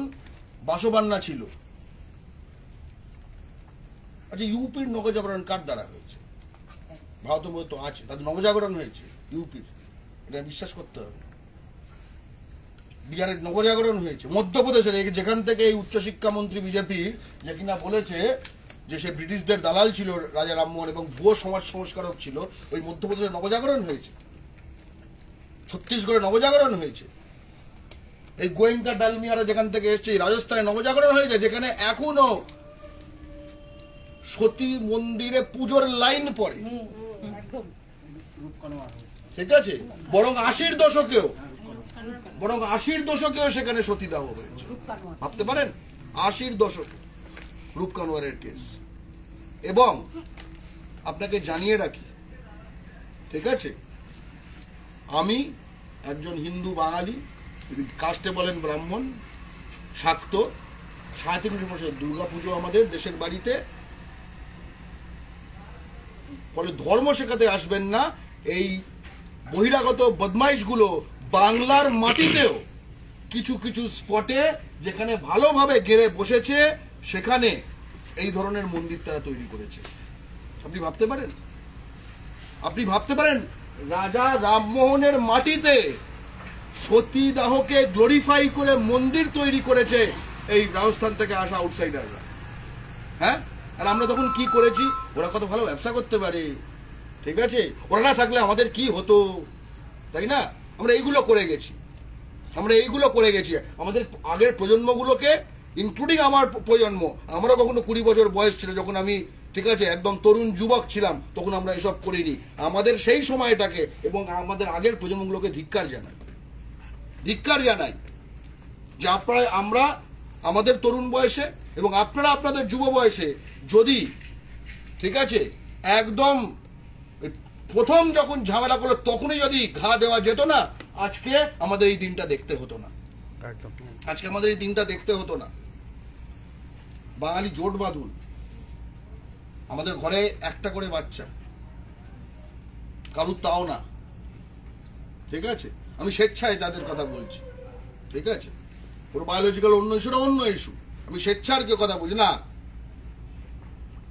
বাসবান্না ছিল। আচ্ছা, ইউপির নবজাগরণ কার দ্বারা হয়েছে? ভারতের মধ্যে তো আছে, তাদের নবজাগরণ হয়েছে ইউপির, এটা বিশ্বাস করতে হবে। বিহারের নবজাগরণ হয়েছে, মধ্যপ্রদেশের, যেখান থেকে এই উচ্চশিক্ষামন্ত্রী বিজেপির, যে কিনা বলেছে যে সে ব্রিটিশদের দালাল ছিল রাজা রামমোহন এবং ভুয়ো সমাজ সংস্কারক ছিল, ওই মধ্যপ্রদেশের নবজাগরণ হয়েছে। ছত্তিশগড়ে নবজাগরণ হয়েছে। এই গোয়েঙ্কা ডালমিয়ারা যেখান থেকে এসছে, রাজস্থানে নবজাগরণ হয়েছে, যেখানে এখনো সতী মন্দিরে পুজোর লাইন পড়ে। ঠিক আছে, বরং 80-র দশকেও সেখানে সতীদাহ হয়েছে। ভাবতে পারেন, 80-র দশকে রূপকানোয়ারের কেস। এবং আপনাকে জানিয়ে রাখি, ঠিক আছে, আমি একজন হিন্দু বাঙালি, কাস্টে বলেন ব্রাহ্মণ, শাক্ত, ৩৭ বছর দুর্গা পুজো আমাদের দেশের বাড়িতে। ফলে ধর্ম শেখাতে আসবেন না এই বহিরাগত বদমাইশগুলো বাংলার মাটিতেও কিছু কিছু স্পটে যেখানে ভালোভাবে গেড়ে বসেছে সেখানে এই ধরনের মন্দির তারা তৈরি করেছে। আপনি ভাবতে পারেন, আপনি ভাবতে পারেন রাজা রামমোহনের মাটিতে সতীদাহকে গ্লোরিফাই করে মন্দির তৈরি করেছে এই রাজস্থান থেকে আসা আউটসাইডাররা। হ্যাঁ, আর আমরা তখন কি করেছি? ওরা কত ভালো ব্যবসা করতে পারে, ঠিক আছে, ওরা না থাকলে আমাদের কি হতো, তাই না? আমরা এইগুলো করে গেছি, আমরা এইগুলো করে গেছি। আমাদের আগের প্রজন্মগুলোকে, ইনক্লুডিং আমার প্রজন্ম, আমারও কখনো 20 বছর বয়স ছিল যখন আমি, ঠিক আছে, একদম তরুণ যুবক ছিলাম, তখন আমরা এসব করিনি। আমাদের সেই সময়টাকে এবং আমাদের আগের প্রজন্মগুলোকে ধিক্কার জানাই, ধিক্কার জানাই যে আপনারা, আমরা আমাদের তরুণ বয়সে এবং আপনারা আপনাদের যুব বয়সে যদি, ঠিক আছে, একদম প্রথম যখন ঝামেলা করলো তখনই যদি ঘা দেওয়া যেত না, আজকে আমাদের এই দিনটা দেখতে হতো না, আজকে আমাদের এই দিনটা দেখতে হতো না। বাঙালি জোট বাঁধুন, আমাদের ঘরে একটা করে বাচ্চা, কারুর তাও না, ঠিক আছে, আমি স্বেচ্ছায় তাদের কথা বলছি, ঠিক আছে, ওর বায়োলজিক্যাল অন্য ইস্যুটা অন্য ইস্যু, আমি স্বেচ্ছার কেউ কথা বলছি না।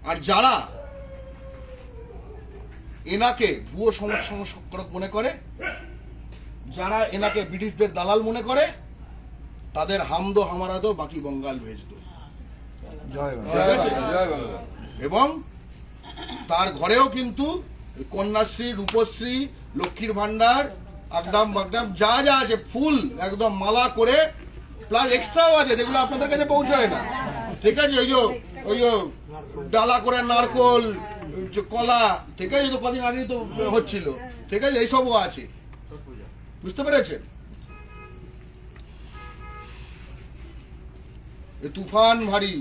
আর যারা এনাকে ভুয়ো সমাজ সংস্কারক মনে করে, যারা এনাকে ব্রিটিশদের দালাল মনে করে, তাদের হামদো হামারা দো, বাকি বঙ্গাল ভেজ দো, ঠিক আছে? এবং তার ঘরেও কিন্তু কন্যাশ্রী, রূপশ্রী, লক্ষ্মীর ভান্ডার, আগডাম বাগডাম যা যা আছে, ফুল একদম মালা করে, প্লাস এক্সট্রাও আছে যেগুলো আপনাদের কাছে পৌঁছায় না, ঠিক আছে, ওই যে ডালা করে নারকোল, কলা, ঠিক আছে, তো কদিন আগেই তো হচ্ছিল, ঠিক আছে, এইসবও আছে, বুঝতে পেরেছেন? এ তুফান ভারী,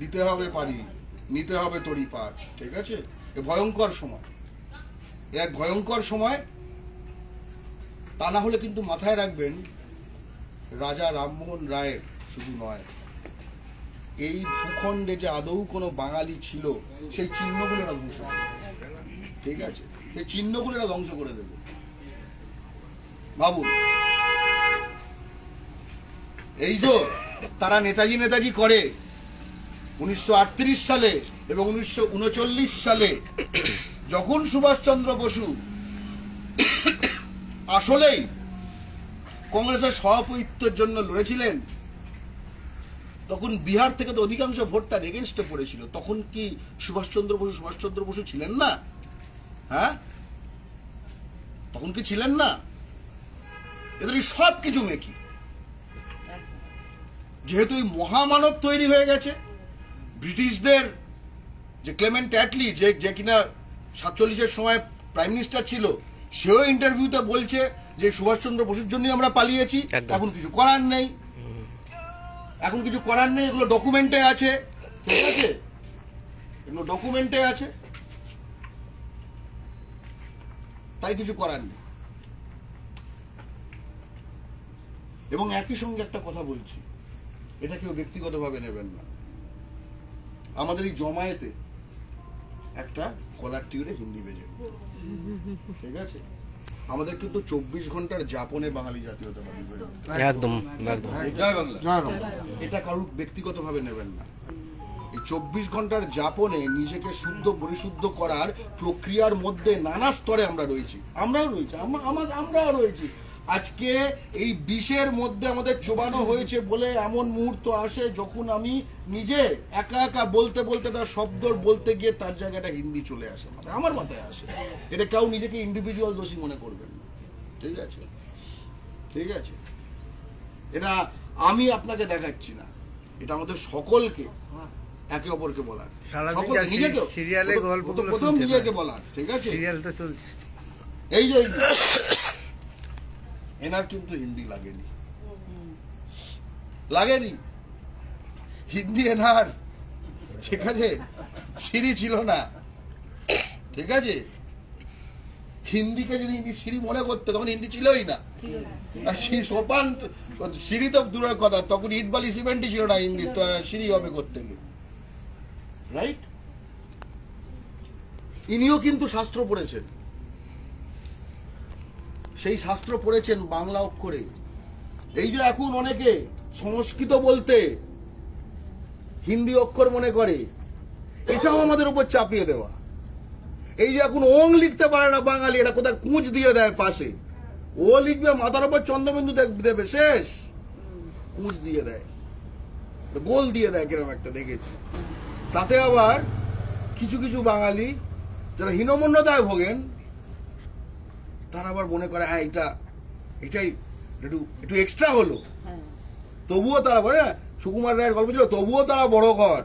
দিতে হবে পারি, নিতে হবে তড়ি পার, ঠিক আছে? এ ভয়ঙ্কর সময়, এক ভয়ঙ্কর সময়। তা না হলে কিন্তু মাথায় রাখবেন, রাজা রামমোহন রায়ের শুধু নয়, এই ভূখণ্ডে যে আদৌ কোনো বাঙালি ছিল সেই চিহ্নগুলো এরা ধ্বংস করে, ঠিক আছে, সেই চিহ্নগুলো এরা ধ্বংস করে দেবে। ভাবুন, এই যে তারা নেতাজি নেতাজি করে 1938 সালে এবং 1939 সালে, যখন সুভাষচন্দ্র বসু আসলেই কংগ্রেসের সভাপতিত্বের জন্য লড়েছিলেন, তখন বিহার থেকে তো অধিকাংশ ভোট তার এগেনস্টে পড়েছিল। তখন কি সুভাষচন্দ্র বসু ছিলেন না? হ্যাঁ, তখন কি ছিলেন না? এদের সব কিছু মেকি, যেহেতু এই মহামানব তৈরি হয়ে গেছে। ব্রিটিশদের যে ক্লেমেন্ট অ্যাটলি, যে কিনা 47-এর সময় প্রাইম মিনিস্টার ছিল, সেও ইন্টারভিউতে বলছে যে সুভাষচন্দ্র বসুর জন্যই আমরা পালিয়েছি, এখন কিছু করার নেই, এখন কিছু করার নেই, এগুলো ডকুমেন্টে আছে, ঠিক আছে, এগুলো ডকুমেন্টে আছে, তাই কিছু করার নেই। এবং একই সঙ্গে একটা কথা বলছি, এটা কেউ ব্যক্তিগতভাবে নেবেন না, আমাদের এই জমায়েতে একটা কলার টিউরে হিন্দি বেজে, ঠিক আছে, আমাদের কিন্তু 24 ঘন্টার যাপনে বাঙালি জাতীয়তাবাদী, একদম একদম, এটা কারোর ব্যক্তিগতভাবে নেবেন না। এই 24 ঘন্টার যাপনে নিজেকে শুদ্ধ পরিশুদ্ধ করার প্রক্রিয়ার মধ্যে নানা স্তরে আমরা রয়েছি, আমরাও রয়েছি। আজকে এই বিষের মধ্যে আমাদের চোবানো হয়েছে বলে এমন মুহূর্ত আসে যখন আমি নিজে একা একা বলতে বলতে একটা শব্দ বলতে গিয়ে তার জায়গাটা হিন্দি চলে আসে, আমার মাথায় আসে। এটা কেউ নিজেকে ইন্ডিভিজুয়াল দোষী মনে করবেন না, ঠিক আছে, ঠিক আছে, এটা আমি আপনাকে দেখাচ্ছি না, এটা আমাদের সকলকে একে অপরকে বলার, প্রথম নিজেকে বলার, ঠিক আছে, এই যে এনার কিন্তু হিন্দি লাগেনি, হিন্দি এনার, ঠিক আছে, সিঁড়ি ছিল না, ঠিক আছে, হিন্দিকে যদি হিন্দি সিঁড়ি মনে করতে তখন হিন্দি ছিলই না, আর সোপান সিঁড়ি তো দূরের কথা, তখন ইট বালি সিমেন্টই ছিল না হিন্দি, তো সিঁড়ি হবে করতে গিয়ে, রাইট? ইনিও কিন্তু শাস্ত্র পড়েছেন, সেই শাস্ত্র পড়েছেন বাংলা অক্ষরে, এই যে এখন অনেকে সংস্কৃত বলতে হিন্দি অক্ষর মনে করে, এটাও আমাদের উপর চাপিয়ে দেওয়া। এই যে এখন ওং লিখতে পারে না বাঙালি, এটা কোথায় কুঁচ দিয়ে দেয় পাশে, ও লিখবে মাথার উপর চন্দ্রবিন্দু দেবে, শেষ কুঁচ দিয়ে দেয়, গোল দিয়ে দেয়, কিরকম একটা দেখেছি। তাতে আবার কিছু কিছু বাঙালি যারা হীনমন্যতায় ভোগেন, তারা আবার মনে করে হ্যাঁ এটাই একটু এক্সট্রা হলো, তবুও তারা বলে না, সুকুমার রায়ের গল্প ছিল, তবুও তারা বড় ঘর,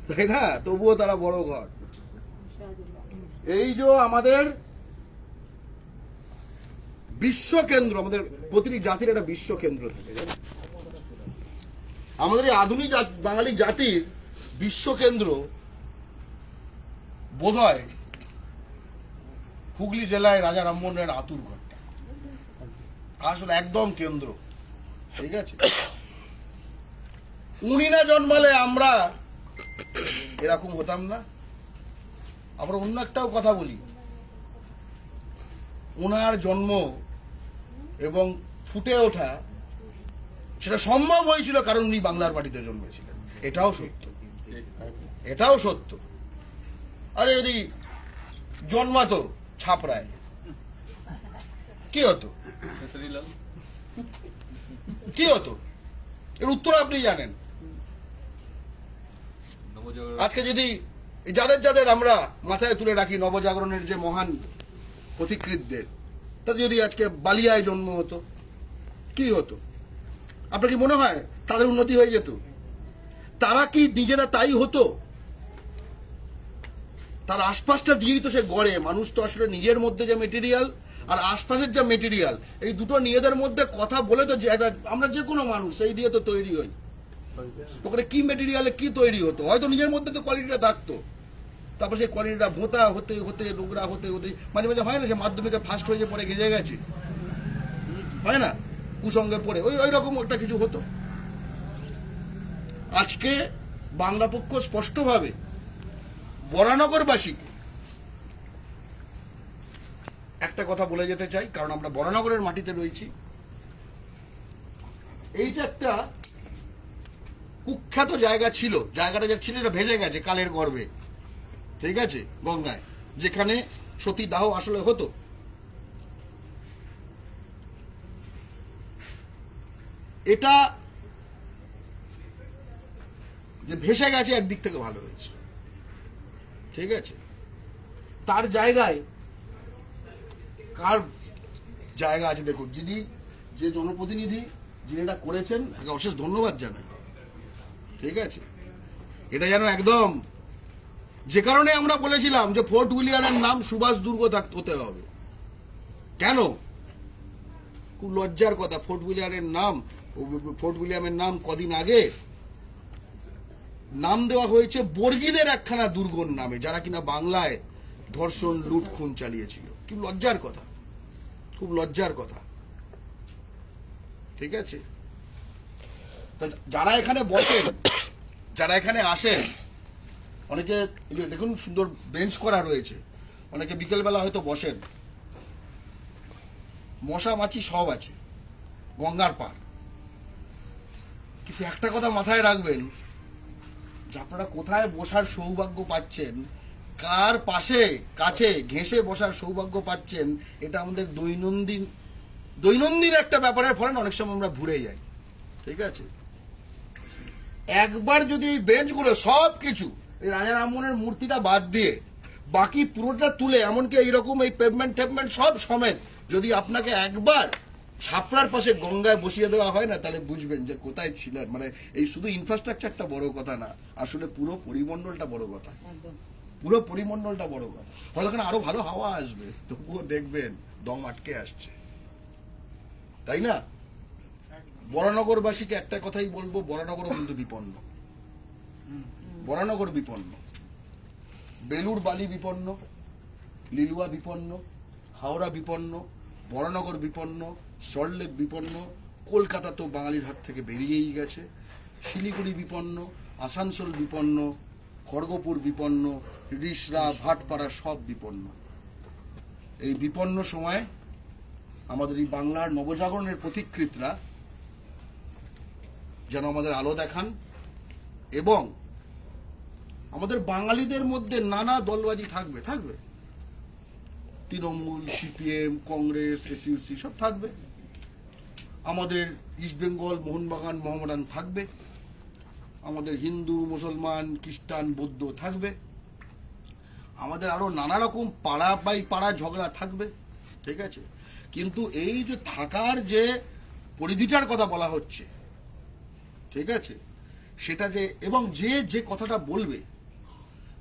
তাই না, তবুও তারা বড় ঘর। এই যে আমাদের বিশ্ব কেন্দ্র, আমাদের প্রতিটি জাতির একটা বিশ্ব কেন্দ্র থাকে, আমাদের এই আধুনিক বাঙালি জাতির বিশ্ব কেন্দ্র বোধহয় হুগলি জেলায় রাজা রামমোহন রায়ের আতুর ঘরটা আসলে একদম কেন্দ্র, ঠিক আছে। উনি না জন্মালে আমরা এরকম হতাম না। আবার অন্য একটাও কথা বলি, ওনার জন্ম এবং ফুটে ওঠা সেটা সম্ভব হয়েছিল কারণ উনি বাংলার মাটিতে জন্মেছিলেন, এটাও সত্য, এটাও সত্য। আরে যদি জন্মাতো ছাপড়ায় কি হতো, কি হতো, এর উত্তর আপনি জানেন। আজকে যদি যাদের যাদের আমরা মাথায় তুলে রাখি নবজাগরণের যে মহান পথিকৃতদের, তাদের যদি আজকে বালিয়ায় জন্ম হতো, কি হতো? আপনার কি মনে হয় তাদের উন্নতি হয়ে যেত? তারা কি নিজেরা তাই হতো? তার আশপাশটা দিয়েই তো সে গড়ে। মানুষ তো আসলে নিজের মধ্যে যে মেটেরিয়াল আর আশপাশের যে মেটেরিয়াল, এই দুটো নিজেদের মধ্যে কথা বলে তো যে আমরা যে কোনো মানুষ সেই দিয়ে তো তৈরি হই। ওখানে কি মেটেরিয়ালে কি তৈরি হতো, হয়তো নিজের মধ্যে তো কোয়ালিটিটা থাকতো, তারপর সেই কোয়ালিটিটা ভোঁতা হতে হতে নোংরা হতে হতে মাঝে মাঝে হয় না সে মাধ্যমিকে ফার্স্ট হয়ে যে পড়ে গেজে গেছে, হয় না, কুসঙ্গে পড়ে ওই রকম একটা কিছু হতো। আজকে বাংলা পক্ষ স্পষ্টভাবে বরানগরবাসীকে একটা কথা বলে যেতে চাই, কারণ আমরা বরানগরের মাটিতে রয়েছি। এইটা একটা কুখ্যাত জায়গা ছিল, জায়গাটা যে ছিল এটা ভেসে গেছে কালের গর্ভে, ঠিক আছে, গঙ্গায়, যেখানে সতীদাহ আসলে হতো। এটা যে ভেসে গেছে একদিক থেকে ভালো হয়েছে, ঠিক আছে। তার জায়গায় কার জায়গা আছে দেখুন, যিনি যে জনপ্রতিনিধি যিনি এটা করেছেন তাকে অশেষ ধন্যবাদ জানাই, ঠিক আছে। এটা যেন একদম, যে কারণে আমরা বলেছিলাম যে ফোর্ট উইলিয়ামের নাম সুভাষ দুর্গ হতে হবে। কেন? খুব লজ্জার কথা, ফোর্ট উইলিয়ামের নাম কদিন আগে নাম দেওয়া হয়েছে বর্গীদের একখানা দুর্গর নামে, যারা কিনা বাংলায় ধর্ষণ লুট খুন চালিয়েছিল। কি লজ্জার কথা, খুব লজ্জার কথা, ঠিক আছে। যারা এখানে বসেন, যারা এখানে আসেন, অনেকে দেখুন সুন্দর বেঞ্চ করা রয়েছে, অনেকে বিকেলবেলা হয়তো বসেন, মশা মাছি সব আছে, গঙ্গার পার। কিন্তু একটা কথা মাথায় রাখবেন, যে আপনারা কোথায় বসার সৌভাগ্য পাচ্ছেন, কার পাশে কাছে ঘেঁষে বসার সৌভাগ্য পাচ্ছেন, এটা আমাদের দৈনন্দিন একটা ব্যাপারের ফলে অনেক সময় আমরা ভুলে যাই, ঠিক আছে। একবার যদি এই বেঞ্চগুলো সব কিছু, এই রাজা রামমোহনের মূর্তিটা বাদ দিয়ে বাকি পুরোটা তুলে, এমনকি এইরকম এই পেভমেন্ট সব সমেত যদি আপনাকে একবার ছাপড়ার পাশে গঙ্গায় বসিয়ে দেওয়া হয় না, তাহলে বুঝবেন যে কোথায় ছিলেন। মানে এই শুধু ইনফ্রাস্ট্রাকচারটা বড় কথা না, আসলে পুরো পরিমণ্ডলটা বড় কথা, পুরো পরিমণ্ডলটা বড় কথা। হয়তো এখানে আরো ভালো হাওয়া আসবে, তবুও দেখবেন দম আটকে আসছে, তাই না। বরানগরবাসীকে একটা কথাই বলবো, বরানগরও কিন্তু বিপন্ন, বরানগর বিপন্ন, বেলুর বালি বিপন্ন, লিলুয়া বিপন্ন, হাওড়া বিপন্ন, বরানগর বিপন্ন, সল্টলেক বিপন্ন, কলকাতা তো বাঙালির হাত থেকে বেরিয়েই গেছে, শিলিগুড়ি বিপন্ন, আসানসোল বিপন্ন, খড়গপুর বিপন্ন, রিষড়া ভাটপাড়া সব বিপন্ন। এই বিপন্ন সময় আমাদের এই বাংলার নবজাগরণের পথিকৃতরা যেন আমাদের আলো দেখান, এবং আমাদের বাঙালিদের মধ্যে নানা দলবাজি থাকবে, তৃণমূল, সিপিএম, কংগ্রেস, এসইউসি সব থাকবে, আমাদের ইস্টবেঙ্গল, মোহনবাগান, মোহামেডান থাকবে, আমাদের হিন্দু, মুসলমান, খ্রিস্টান, বৌদ্ধ থাকবে, আমাদের আরো নানা রকম পাড়া বাই পাড়া ঝগড়া থাকবে, ঠিক আছে। কিন্তু এই যে থাকার যে পরিধিটার কথা বলা হচ্ছে, ঠিক আছে, সেটা যে, এবং যে কথাটা বলবে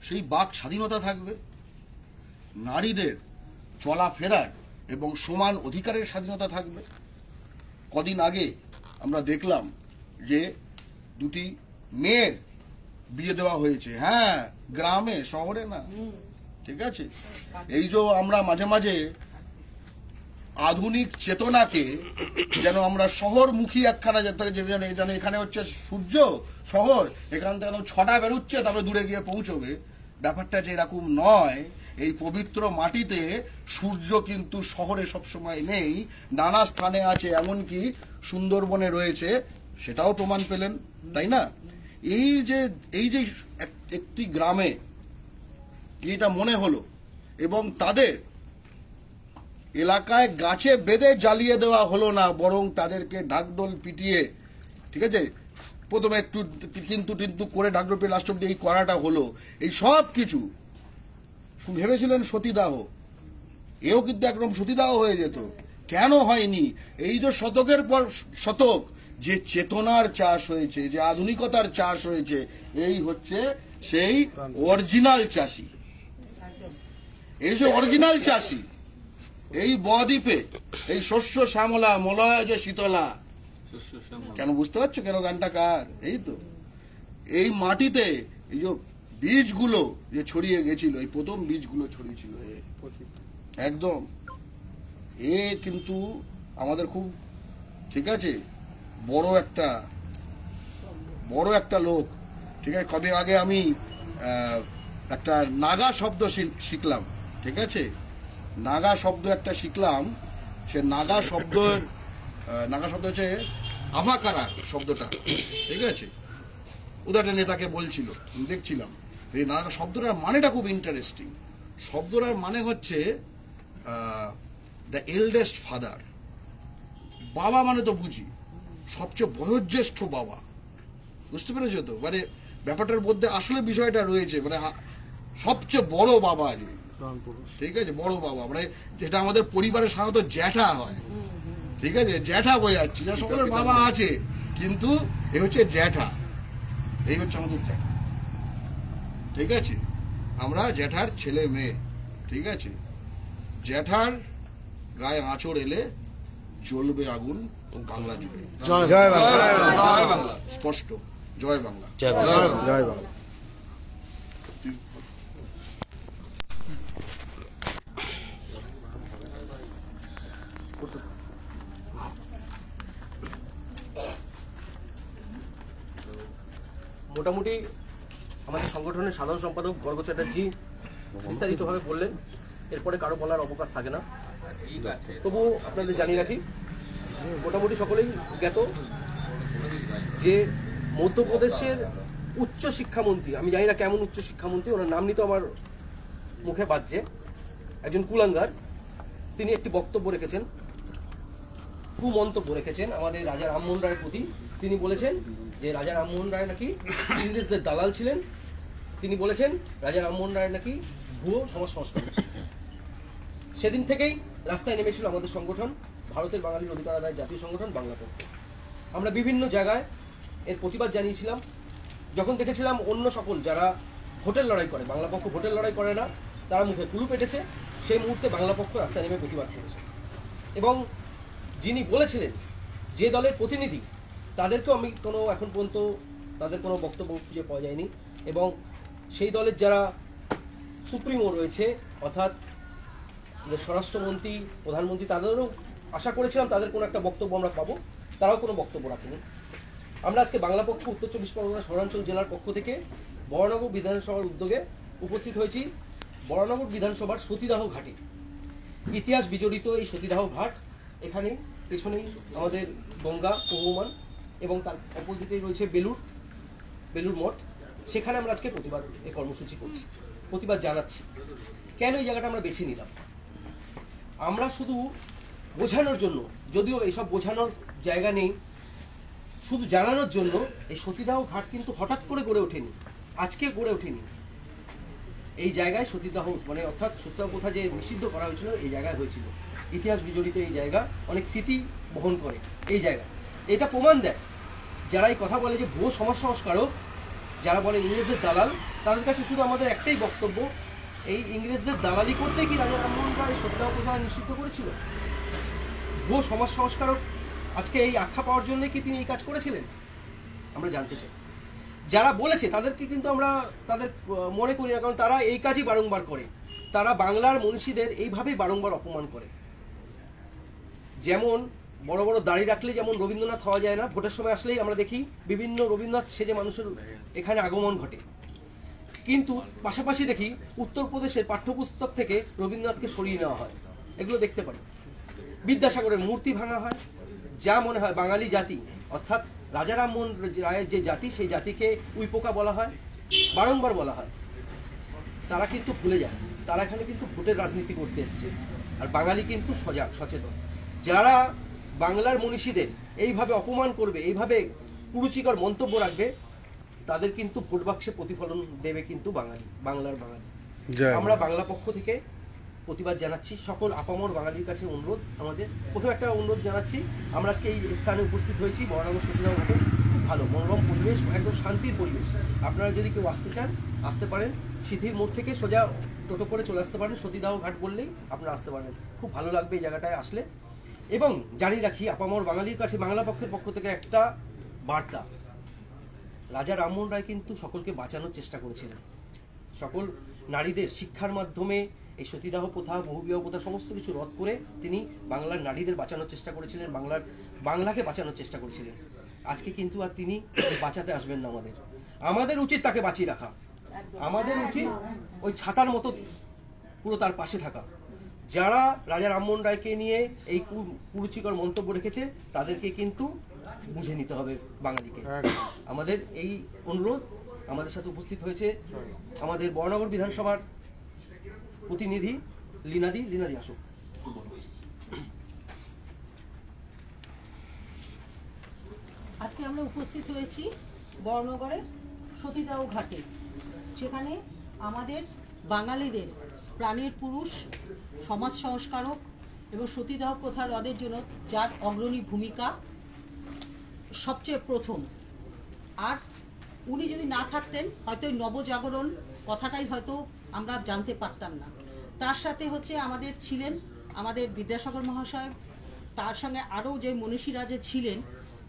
সেই বাক স্বাধীনতা থাকবে, নারীদের চলাফেরার এবং সমান অধিকারের স্বাধীনতা থাকবে। কদিন আগে আমরা দেখলাম যে দুটি মেয়ের বিয়ে দেওয়া হয়েছে, হ্যাঁ, গ্রামে, শহরে না, ঠিক আছে। এই যে আমরা মাঝে মাঝে আধুনিক চেতনাকে যেন আমরা শহরমুখী একখানা যেন এখানে হচ্ছে সূর্য শহর, এখান থেকে 6টা বেরোচ্ছে তারপরে দূরে গিয়ে পৌঁছবে, ব্যাপারটা যে এরকম নয়। এই পবিত্র মাটিতে সূর্য কিন্তু শহরে সবসময় নেই, নানা স্থানে আছে, এমনকি সুন্দরবনে রয়েছে, সেটাও প্রমাণ পেলেন, তাই না? এই যে একটি গ্রামে এটা মনে হলো, এবং তাদের এলাকায় গাছে বেঁধে জ্বালিয়ে দেওয়া হলো না, বরং তাদেরকে ঢাকঢোল পিটিয়ে, ঠিক আছে, প্রথমে একটু কিন্তু করে ঢাকঢোল পিটিয়ে লাস্ট অব্দি এই করাটা হলো। এই সব কিছু ভেবেছিলেন সতীদাহ, এও কিন্তু একদম সতীদাহ হয়ে যেত। কেন হয়নি? এই যে শতকের পর শতক যে চেতনার চাষ হয়েছে, যে আধুনিকতার চাষ হয়েছে, এই হচ্ছে সেই অরিজিনাল চাষি। এই যে অরিজিনাল চাষি এই বদ্বীপে, এই শস্য শ্যামলা মলয় যে শীতলা, কেন বুঝতে পারছো কেন গানটা কার? এই তো এই মাটিতে এই যে বীজগুলো যে ছড়িয়ে গেছিল, এই প্রথম বীজগুলো ছড়িয়েছিল একদম, এ কিন্তু আমাদের খুব, ঠিক আছে, বড় একটা লোক, ঠিক আছে। কদিন আগে আমি একটা নাগা শব্দ শিখলাম, ঠিক আছে, নাগা শব্দ একটা শিখলাম। সে নাগা শব্দ হচ্ছে আভাকারা শব্দটা, ঠিক আছে। উদাহরণ নেতাকে বলছিল, দেখছিলাম এই নাগা শব্দটার মানেটা খুব ইন্টারেস্টিং। শব্দটার মানে হচ্ছে দ্য এল্ডেস্ট ফাদার। বাবা মানে তো বুঝি সবচেয়ে বয়োজ্যেষ্ঠ বাবা, বুঝতে পেরেছো তো? মানে ব্যাপারটার মধ্যে আসলে বিষয়টা রয়েছে, মানে সবচেয়ে বড় বাবা, ঠিক আছে, বড় বাবা, মানে যেটা আমাদের পরিবারের সাধারণত জ্যাঠা হয়, ঠিক আছে, জ্যাঠা বোঝাচ্ছি, যা সকলের বাবা আছে, কিন্তু এ হচ্ছে জ্যাঠা, এই হচ্ছে আমাদের জ্যাঠা, ঠিক আছে। আমরা জ্যাঠার ছেলে মেয়ে, ঠিক আছে। জ্যাঠার গায়ে আঁচড় এলে জ্বলবে আগুন বাংলা জুড়ে। জয় বাংলা। স্পষ্ট, জয় বাংলা। জয় বাংলা। জয় বাংলা। মোটামুটি আমাদের সংগঠনের সাধারণ সম্পাদক গর্গ চ্যাটার্জি বিস্তারিতভাবে বললেন, এরপরে কারো বলার অবকাশ থাকে না। তবু আপনাদের জানিয়ে রাখি, মোটামুটি সকলেই জ্ঞাত যে মধ্যপ্রদেশের উচ্চ শিক্ষামন্ত্রী, আমি জানি না কেমন উচ্চ শিক্ষামন্ত্রী, ওনার নাম নিতে আমার মুখে বাজছে, একজন কুলাঙ্গার, তিনি একটি বক্তব্য রেখেছেন, কুমন্তব্য রেখেছেন আমাদের রাজা রামমোহন রায়ের প্রতি। তিনি বলেছেন যে রাজা রামমোহন রায় নাকি ইংরেজদের দালাল ছিলেন। তিনি বলেছেন রাজা রামমোহন রায় নাকি ভুয়ো সমাজ সংস্কার ছিলেন। সেদিন থেকেই রাস্তায় নেমেছিল আমাদের সংগঠন, ভারতের বাঙালির অধিকার আদায় জাতীয় সংগঠন বাংলা পক্ষ। আমরা বিভিন্ন জায়গায় এর প্রতিবাদ জানিয়েছিলাম। যখন দেখেছিলাম অন্য সকল যারা ভোটের লড়াই করে, বাংলা পক্ষ ভোটের লড়াই করে না, তারা মুখে কুলু পেটেছে, সেই মুহূর্তে বাংলা পক্ষ রাস্তায় নেমে প্রতিবাদ করেছে। এবং যিনি বলেছিলেন যে দলের প্রতিনিধি, তাদেরকেও আমি এখন পর্যন্ত তাদের কোনো বক্তব্য খুঁজে পাওয়া যায়নি। এবং সেই দলের যারা সুপ্রিমো রয়েছে, অর্থাৎ স্বরাষ্ট্রমন্ত্রী, প্রধানমন্ত্রী, তাদেরও আশা করেছিলাম তাদের কোনো একটা বক্তব্য আমরা পাবো, তারাও কোনো বক্তব্য রাখেনি। আমরা আজকে বাংলা পক্ষ উত্তর 24 পরগনা শহরাঞ্চল জেলার পক্ষ থেকে বরানগর বিধানসভার উদ্যোগে উপস্থিত হয়েছি বরানগর বিধানসভার সতীদাহ ঘাটে। ইতিহাস বিজড়িত এই সতীদাহ ঘাট এখানে পেছনেই আমাদের গঙ্গা প্রবহমান এবং তার অপোজিটেই রয়েছে বেলুর মঠ। সেখানে আমরা আজকে প্রতিবাদ এই কর্মসূচি করছি, প্রতিবাদ জানাচ্ছি। কেন এই জায়গাটা আমরা বেছে নিলাম? আমরা শুধু বোঝানোর জন্য, যদিও এইসব বোঝানোর জায়গা নেই, শুধু জানানোর জন্য এই সতীদাহ ঘাট কিন্তু হঠাৎ করে গড়ে ওঠেনি, আজকে গড়ে ওঠেনি। এই জায়গায় সতীদাহ মানে অর্থাৎ সতীদাহ প্রথা যে নিষিদ্ধ করা হয়েছিল এই জায়গায় হয়েছিল। ইতিহাস বিজড়িত এই জায়গা, অনেক স্মৃতি বহন করে এই জায়গা। এটা প্রমাণ দেয় যারা এই কথা বলে যে ভুয়ো সমাজ সংস্কারক, যারা বলে ইংরেজদের দালাল, তাদের কাছে শুধু আমাদের একটাই বক্তব্য, এই ইংরেজদের দালালি করতে কি রাজা রামমোহন রায় সতীদাহ প্রথা নিষিদ্ধ করেছিল? ভুয়ো সমাজ সংস্কারক আজকে এই আখ্যা পাওয়ার জন্য কি তিনি এই কাজ করেছিলেন? আমরা জানতে চাই। যারা বলেছে তাদেরকে কিন্তু আমরা তাদের মনে করি না, কারণ তারা এই কাজই বারংবার করে। তারা বাংলার মনীষীদের এইভাবেই বারংবার অপমান করে। যেমন বড় বড় দাড়ি রাখলে যেমন রবীন্দ্রনাথ হওয়া যায় না, ভোটের সময় আসলেই আমরা দেখি বিভিন্ন রবীন্দ্রনাথ সেজে মানুষের এখানে আগমন ঘটে। কিন্তু পাশাপাশি দেখি উত্তরপ্রদেশের পাঠ্যপুস্তক থেকে রবীন্দ্রনাথকে সরিয়ে নেওয়া হয়, এগুলো দেখতে পারি। বিদ্যাসাগরের মূর্তি ভাঙা হয়। যা মনে হয় বাঙালি জাতি অর্থাৎ রাজা রামমোহন রায়ের যে জাতি, সেই জাতিকে উইপোকা বলা হয়, বারংবার বলা হয়। তারা কিন্তু ভুলে যায়, তারা এখানে কিন্তু ভোটের রাজনীতি করতে এসছে। আর বাঙালি কিন্তু সজাগ, সচেতন। যারা বাংলার মনীষীদের এইভাবে অপমান করবে, এইভাবে কুরুচিকর মন্তব্য রাখবে, তাদের কিন্তু ভোট বাক্সে প্রতিফলন দেবে কিন্তু বাংলার বাঙালি। আমরা বাংলা পক্ষ থেকে প্রতিবাদ জানাচ্ছি। সকল আপামর বাঙালির কাছে অনুরোধ, আমাদের প্রথমে একটা অনুরোধ জানাচ্ছি। আমরা আজকে এই স্থানে উপস্থিত হয়েছি বরানগর সতীদাহ ঘাটে। খুব ভালো মনোরম পরিবেশ, একদম শান্তির পরিবেশ। আপনারা যদি কেউ আসতে চান আসতে পারেন। সিদ্ধির মোড় থেকে সোজা টোটো করে চলে আসতে পারেন, সতীদাহ ঘাট বললেই আপনারা আসতে পারেন। খুব ভালো লাগবে এই জায়গাটায় আসলে। এবং জানিয়ে রাখি আপামর বাঙালির কাছে বাংলা পক্ষের পক্ষ থেকে একটা বার্তা। রাজা রামমোহন রায় কিন্তু সকলকে বাঁচানোর চেষ্টা করেছিলেন। সকল নারীদের শিক্ষার মাধ্যমে এই সতীদাহ প্রথা, বহুবিবাহ প্রথা সমস্ত কিছু রদ করে তিনি বাংলার নারীদের বাঁচানোর চেষ্টা করেছিলেন, বাংলাকে বাঁচানোর চেষ্টা করেছিলেন। আজকে কিন্তু আর তিনি বাঁচাতে আসবেন না। আমাদের উচিত তাকে বাঁচিয়ে রাখা। আমাদের উচিত ওই ছাতার মতো পুরো তার পাশে থাকা। যারা রাজা রামমোহন রায়কে নিয়ে এই কুরুচিকর মন্তব্য রেখেছে তাদেরকে কিন্তু বুঝে নিতে হবে বাঙালিকে। আমাদের এই অনুরোধ। আমাদের সাথে উপস্থিত হয়েছে আমাদের বরানগর বিধানসভার প্রতিনিধি লীনাদি আসুক। আজকে আমরা উপস্থিত হয়েছি বরানগরের সতীদাহ ঘাটে, সেখানে আমাদের বাঙালিদের প্রাণের পুরুষ, সমাজ সংস্কারক এবং সতীদাহ প্রথা রদের জন্য যার অগ্রণী ভূমিকা সবচেয়ে প্রথম। আর উনি যদি না থাকতেন হয়তো নবজাগরণ কথাটাই হয়তো আমরা জানতে পারতাম না। তার সাথে আমাদের ছিলেন আমাদের বিদ্যাসাগর মহাশয়, তার সঙ্গে আরও যে মনীষীরা যে ছিলেন,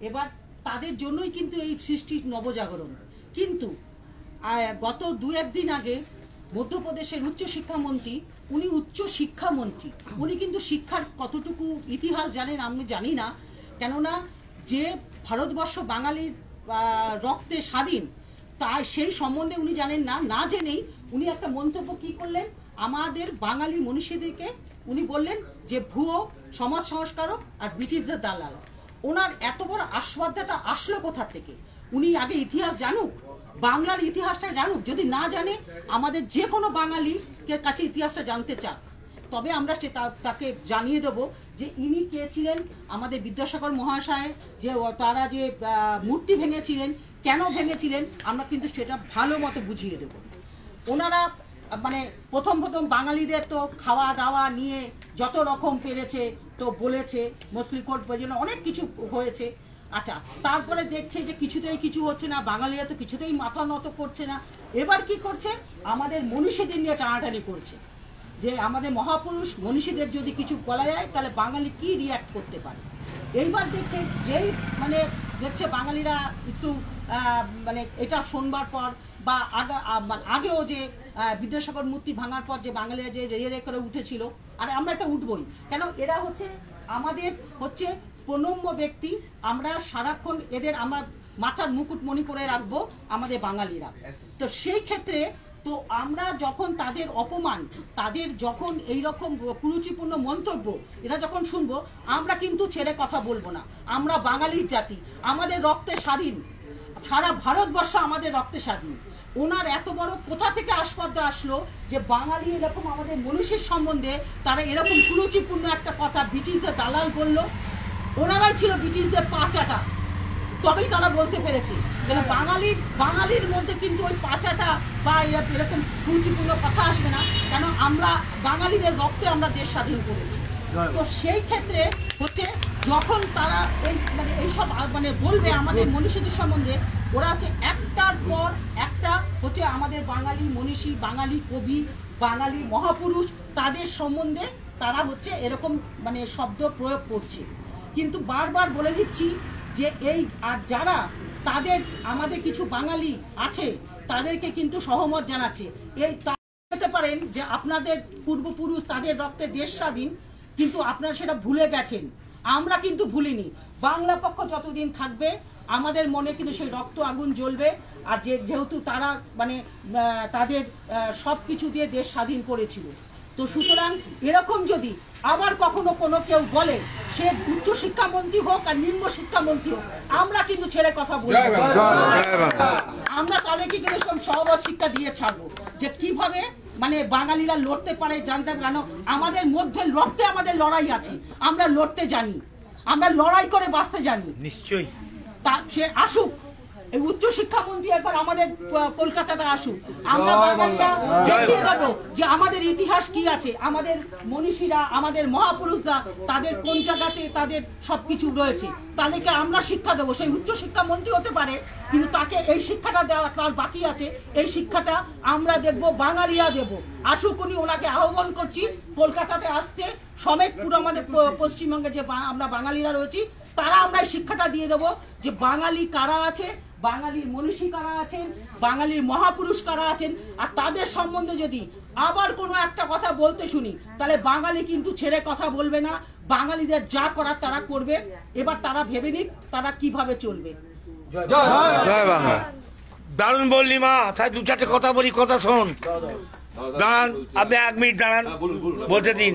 এবার তাদের জন্যই কিন্তু এই সৃষ্টি নবজাগরণ। কিন্তু গত 2-1 দিন আগে মধ্যপ্রদেশের উচ্চশিক্ষামন্ত্রী, উনি উচ্চশিক্ষামন্ত্রী, উনি কিন্তু শিক্ষার কতটুকু ইতিহাস জানেন আমি জানি না। কেননা যে ভারতবর্ষ বাঙালির রক্তে স্বাধীন, তাই সেই সম্বন্ধে উনি জানেন না। না জেনেই উনি একটা মন্তব্য কি করলেন, আমাদের বাঙালি মনীষীদেরকে উনি বললেন যে ভুয়ো সমাজ সংস্কারক আর ব্রিটিশদের দালাল। ওনার এত বড় আস্বাদ্যটা আসলো কোথা থেকে? উনি আগে ইতিহাস জানুক, বাংলার ইতিহাসটা জানুক। যদি না জানে, আমাদের যে কোনো বাঙালিকে কাছে ইতিহাসটা জানতে চাক, তবে আমরা তাকে জানিয়ে দেব যে ইনি কে ছিলেন। আমাদের বিদ্যাসাগর মহাশয় যে তারা যে মূর্তি ভেঙেছিলেন, কেন ভেঙেছিলেন, আমরা কিন্তু সেটা ভালো মতো বুঝিয়ে দেব। ওনারা মানে প্রথম বাঙালিদের তো খাওয়া দাওয়া নিয়ে যত রকম পেরেছে তো বলেছে, মসলিকোট জন্য অনেক কিছু হয়েছে। আচ্ছা, তারপরে দেখছে যে কিছুতেই কিছু হচ্ছে না, বাঙালিরা তো কিছুতেই মাথা নত করছে না। এবার কি করছে, আমাদের মনীষীদের নিয়ে টানাটানি করছে যে আমাদের মহাপুরুষ মনীষীদের যদি কিছু বলা যায় তাহলে বাঙালি কি রিয়াক্ট করতে পারে। এইবার দেখছে যেই দেখছে বাঙালিরা একটু মানে এটা শোনবার পর বা আগেও যে বিদ্যাসাগর মূর্তি ভাঙার পর যে বাঙালিরা যে রে করে উঠেছিল, আর আমরা এটা উঠবই কেন, এরা আমাদের প্রণম্য ব্যক্তি। আমরা সারাক্ষণ এদের আমরা মাথার মুকুট মণি করে রাখবো আমাদের বাঙালিরা। তো সেই ক্ষেত্রে তো আমরা যখন তাদের অপমান, তাদের যখন এইরকম কুরুচিপূর্ণ মন্তব্য এরা যখন শুনবো, আমরা কিন্তু ছেড়ে কথা বলবো না। আমরা বাঙালির জাতি, আমাদের রক্তে স্বাধীন, সারা ভারতবর্ষ আমাদের রক্তে স্বাধীন। ওনার এত বড় কোথা থেকে আসপদ্য আসলো যে বাঙালি এরকম আমাদের মনীষীর সম্বন্ধে তারা এরকম কুরুচিপূর্ণ একটা কথা ব্রিটিশদের দালাল বললো। ওনারাই ছিল ব্রিটিশদের পাচাটা, তবেই তারা বলতে পেরেছে। কেন বাঙালির মধ্যে কিন্তু ওই পাচাটা বা এরকম কুরুচিপূর্ণ কথা আসবে না, কেন আমরা বাঙালিদের রক্তে আমরা দেশ স্বাধীন করেছি। তো সেই ক্ষেত্রে হচ্ছে যখন তারা এইসব বলবে আমাদের মনীষীদের সম্বন্ধে, ওরা হচ্ছে একটার পর একটা হচ্ছে আমাদের বাঙালি মনীষী, বাঙালি কবি, বাঙালি মহাপুরুষ, তাদের সম্বন্ধে তারা হচ্ছে এরকম শব্দ প্রয়োগ করছে। কিন্তু বারবার বলে দিচ্ছি যে এই আর যারা তাদের আমাদের কিছু বাঙালি আছে তাদেরকে কিন্তু সহমত জানাচ্ছে। এই বলতে পারেন যে আপনাদের পূর্বপুরুষ তাদের রক্তে দেশ স্বাধীন, কিন্তু আপনারা সেটা ভুলে গেছেন। আমরা কিন্তু ভুলিনি। বাংলা পক্ষ যতদিন থাকবে আমাদের মনে কিন্তু সেই রক্ত আগুন জ্বলবে। আর যেহেতু তারা তাদের সব কিছু দিয়ে দেশ স্বাধীন করেছিল, তো সুতরাং এরকম যদি আবার কখনো কোনো কেউ বলে, সে উচ্চ শিক্ষামন্ত্রী হোক আর নিম্ন শিক্ষামন্ত্রী হোক, আমরা কিন্তু ছেড়ে কথা বলবো। আমরা তাদেরকে কিন্তু সব সহবত শিক্ষা দিয়ে ছাড়বো যে কিভাবে বাঙালিরা লড়তে পারে, জানতে কেন আমাদের মধ্যে রক্তে আমাদের লড়াই আছে। আমরা লড়তে জানি, আমরা লড়াই করে বাঁচতে জানি। নিশ্চয়ই তা সে আসুক, এই উচ্চ শিক্ষামন্ত্রী একবার আমাদের কলকাতাতে আসুক, আমরা বাঙালিরা দেখিয়ে দেবো যে আমাদের ইতিহাস কি আছে, আমাদের মনীষীরা, আমাদের মহাপুরুষরা তাদের কোন জায়গাতে তাদের সবকিছু রয়েছে। তাদেরকে আমরা শিক্ষা দেবো। সেই উচ্চ শিক্ষামন্ত্রী হতে পারে, কিন্তু তাকে এই শিক্ষাটা দেওয়া তার বাকি আছে। এই শিক্ষাটা আমরা দেখবো, বাঙালিরা দেবো। আসুক উনি, ওনাকে আহ্বান করছি কলকাতাতে আসতে। সমেত পুরো আমাদের পশ্চিমবঙ্গে যে আমরা বাঙালিরা রয়েছি, তারা আমরা এই শিক্ষাটা দিয়ে দেবো যে বাঙালি কারা আছে, বাঙালির মনীষী কারা আছেন, বাঙালির মহাপুরুষ কারা আছেন। আর তাদের সম্বন্ধে যদি আবার কোনো একটা কথা বলতে শুনি, তাহলে বাঙালি কিন্তু ছেড়ে কথা বলবে না। বাঙালিদের যা করার তারা করবে। এবার তারা ভেবে নিক তারা কিভাবে চলবে। জয় বাংলা। দারুণ বললি মা, তাই দু চারটে কথা বলি, কথা শোন। দাঁড়ান, আপনি 1 মিনিট দাঁড়ান, বলতে দিন।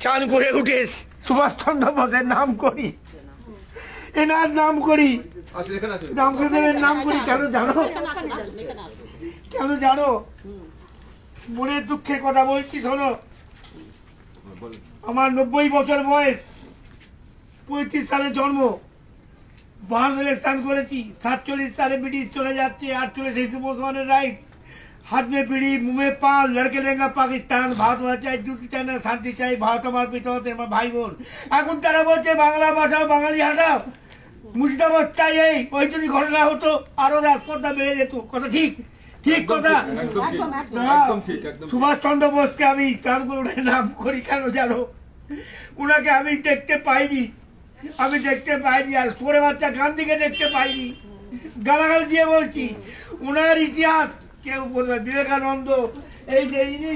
চান করে উঠে সুভাষচন্দ্র বোসের নাম করি, এনার নাম করি, রামকৃষ্ণের নাম করি। কেন জানো? কেন জানো? মনের দুঃখের কথা বলছি, শোনো। আমার 90 বছর বয়স, 35 সালে জন্ম, 52 সালে স্থান করেছি, 47 সালে ব্রিটিশ চলে যাচ্ছে, 48 হিন্দু মুসলমানের রাইট, हाथ में बीड़ी मुंह में पान, लड़के लेंगे पाकिस्तान, भारत চাই, দুটি চাই না, শান্তি চাই, ভারত আমার পিতা হতে আমার ভাই বোন। এখন তারা বলছে বাংলা ভাষাও, বাঙালি হাঁটাও। মুর্শিদাবাদটাই ওই যদি ঘটনা হতো আরো রাজপথটা বেড়ে যেত। কথা ঠিক? ঠিক কথা। সুভাষচন্দ্র বোসকে আমি চান করে নাম করি। কেন জানো? উনাকে আমি দেখতে পাইনি, আর সোরে বাচ্চা গান্ধীকে দেখতে পাইনি। গালাগাল দিয়ে বলছি, উনার ইতিহাস কেউ বলবে। বিবেকানন্দ, এই যে ইনি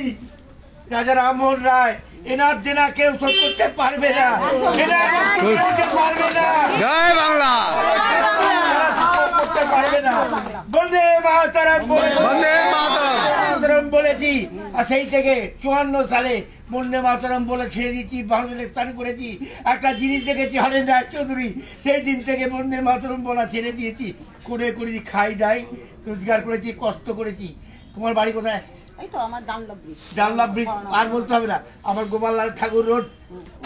রাজা রামমোহন রায়, এনার দেনা কেউ শোধ করতে পারবে না, পারবে না। জয় বাংলা। করতে পারবে না। বন্দে মাতরম, বন্দে মাতরম বলেছি। আর সেই থেকে 54 সালে বন্দে মাতরম বলে ছেড়ে দিচ্ছি, বাংলাদেশ স্থান করেছি। একটা জিনিস দেখেছি, হরেন রায় চৌধুরী, সেই দিন থেকে বন্দে মাতরম বলা ছেড়ে দিয়েছি। করে খাই দাই, রোজগার করেছি, কষ্ট করেছি। তোমার বাড়ি কোথায়? জানলা ব্রিজ। আর বলতে হবে না, আমার গোপাললাল ঠাকুর রোড,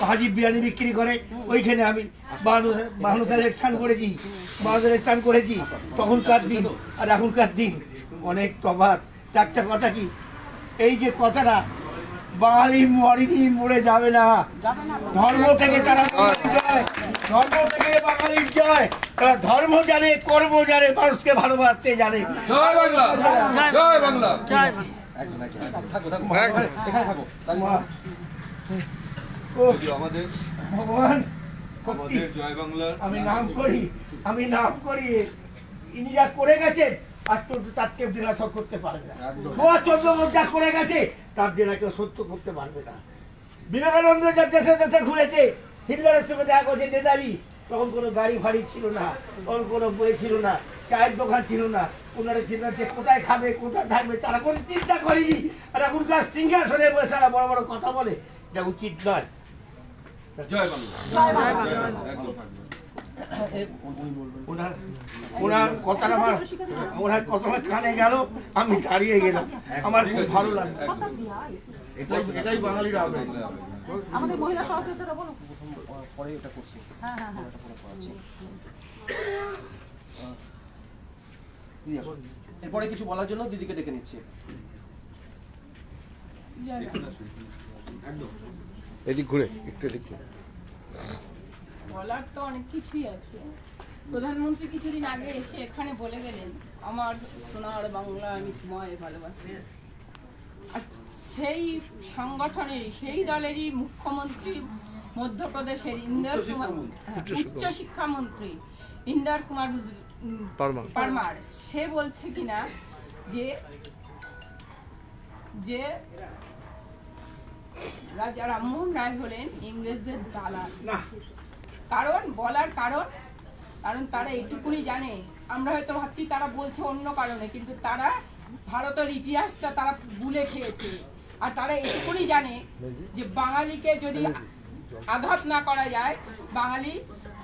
হাজি বিরিয়ানি বিক্রি করে, ওইখানে আমি 52 সালে স্থান করেছি, 52 স্থান করেছি। তখনকার দিন আর এখনকার দিন অনেক তফাৎ। একটা কথা কি, এই যে কথাটা, বাঙালি মরিনি, মরে যাবে না। ধর্ম থেকে তারা জয়, ধর্ম থেকে বাঙালির জয়। তারা ধর্ম জানে, কর্ম জানে, মানুষকে ভালোবাসতে জানে। জয় বাংলা, জয় বাংলা, জয় বাংলা। ভগবান, জয় বাংলা। আমি নাম করি, ইনি যা করে গেছেন আর তার কেউ দিনা সব করতে পারবে না। চন্দ্র যা করে গেছে তার দিনা কেউ সত্য করতে পারবে না। বিবেকানন্দ যা দেশে দেশে ঘুরেছে, হিটলারের সঙ্গে দেখা করছে, নেতাজি তখন কোনো গাড়ি ফাড়ি ছিল না, তখন কোনো বই ছিল না, চায়ের দোকান ছিল না। ওনারা চিন্তা যে কোথায় খাবে, কোথায় থাকবে, তারা কোনো চিন্তা করেনি। আর এখনকার সিংহাসনে বসে তারা বড় বড় কথা বলে, এটা উচিত নয়। জয় বাংলা। একদম ওনার কথাটা ওনার কথাটা কানে গেল, আমি দাঁড়িয়ে গেলাম, আমার খুব ভালো লাগলো। এটাই বাঙালিরা হবে। আমাদের মহিলা সভাপতিরা বলো। পরে এটা করছি। হ্যাঁ হ্যাঁ হ্যাঁ। এরপরে কিছু বলার জন্য দিদিকে ডেকে নিচ্ছি। এদিক ঘুরে একটু এদিক ঘুরে। বলার তো অনেক কিছুই আছে। প্রধানমন্ত্রী কিছুদিন আগে এসে এখানে বলে গেলেন, আমার সোনার বাংলা আমি তোমায় ভালোবাসি। আর সেই সংগঠনের সেই দলেরই মুখ্যমন্ত্রী মধ্যপ্রদেশের উচ্চ শিক্ষামন্ত্রী ইন্দর কুমার পারমার, সে বলছে কিনা যে রাজা রামমোহন রায় হলেন ইংরেজদের দালাল। কারণ তারা এটুকুনি জানে, আমরা হয়তো ভাবছি তারা বলছে অন্য কারণে, কিন্তু তারা ভারতের ইতিহাসটা তারা ভুলে খেয়েছে। আর তারা এটুকুনি জানে যে বাঙালিকে যদি আঘাত না করা যায়,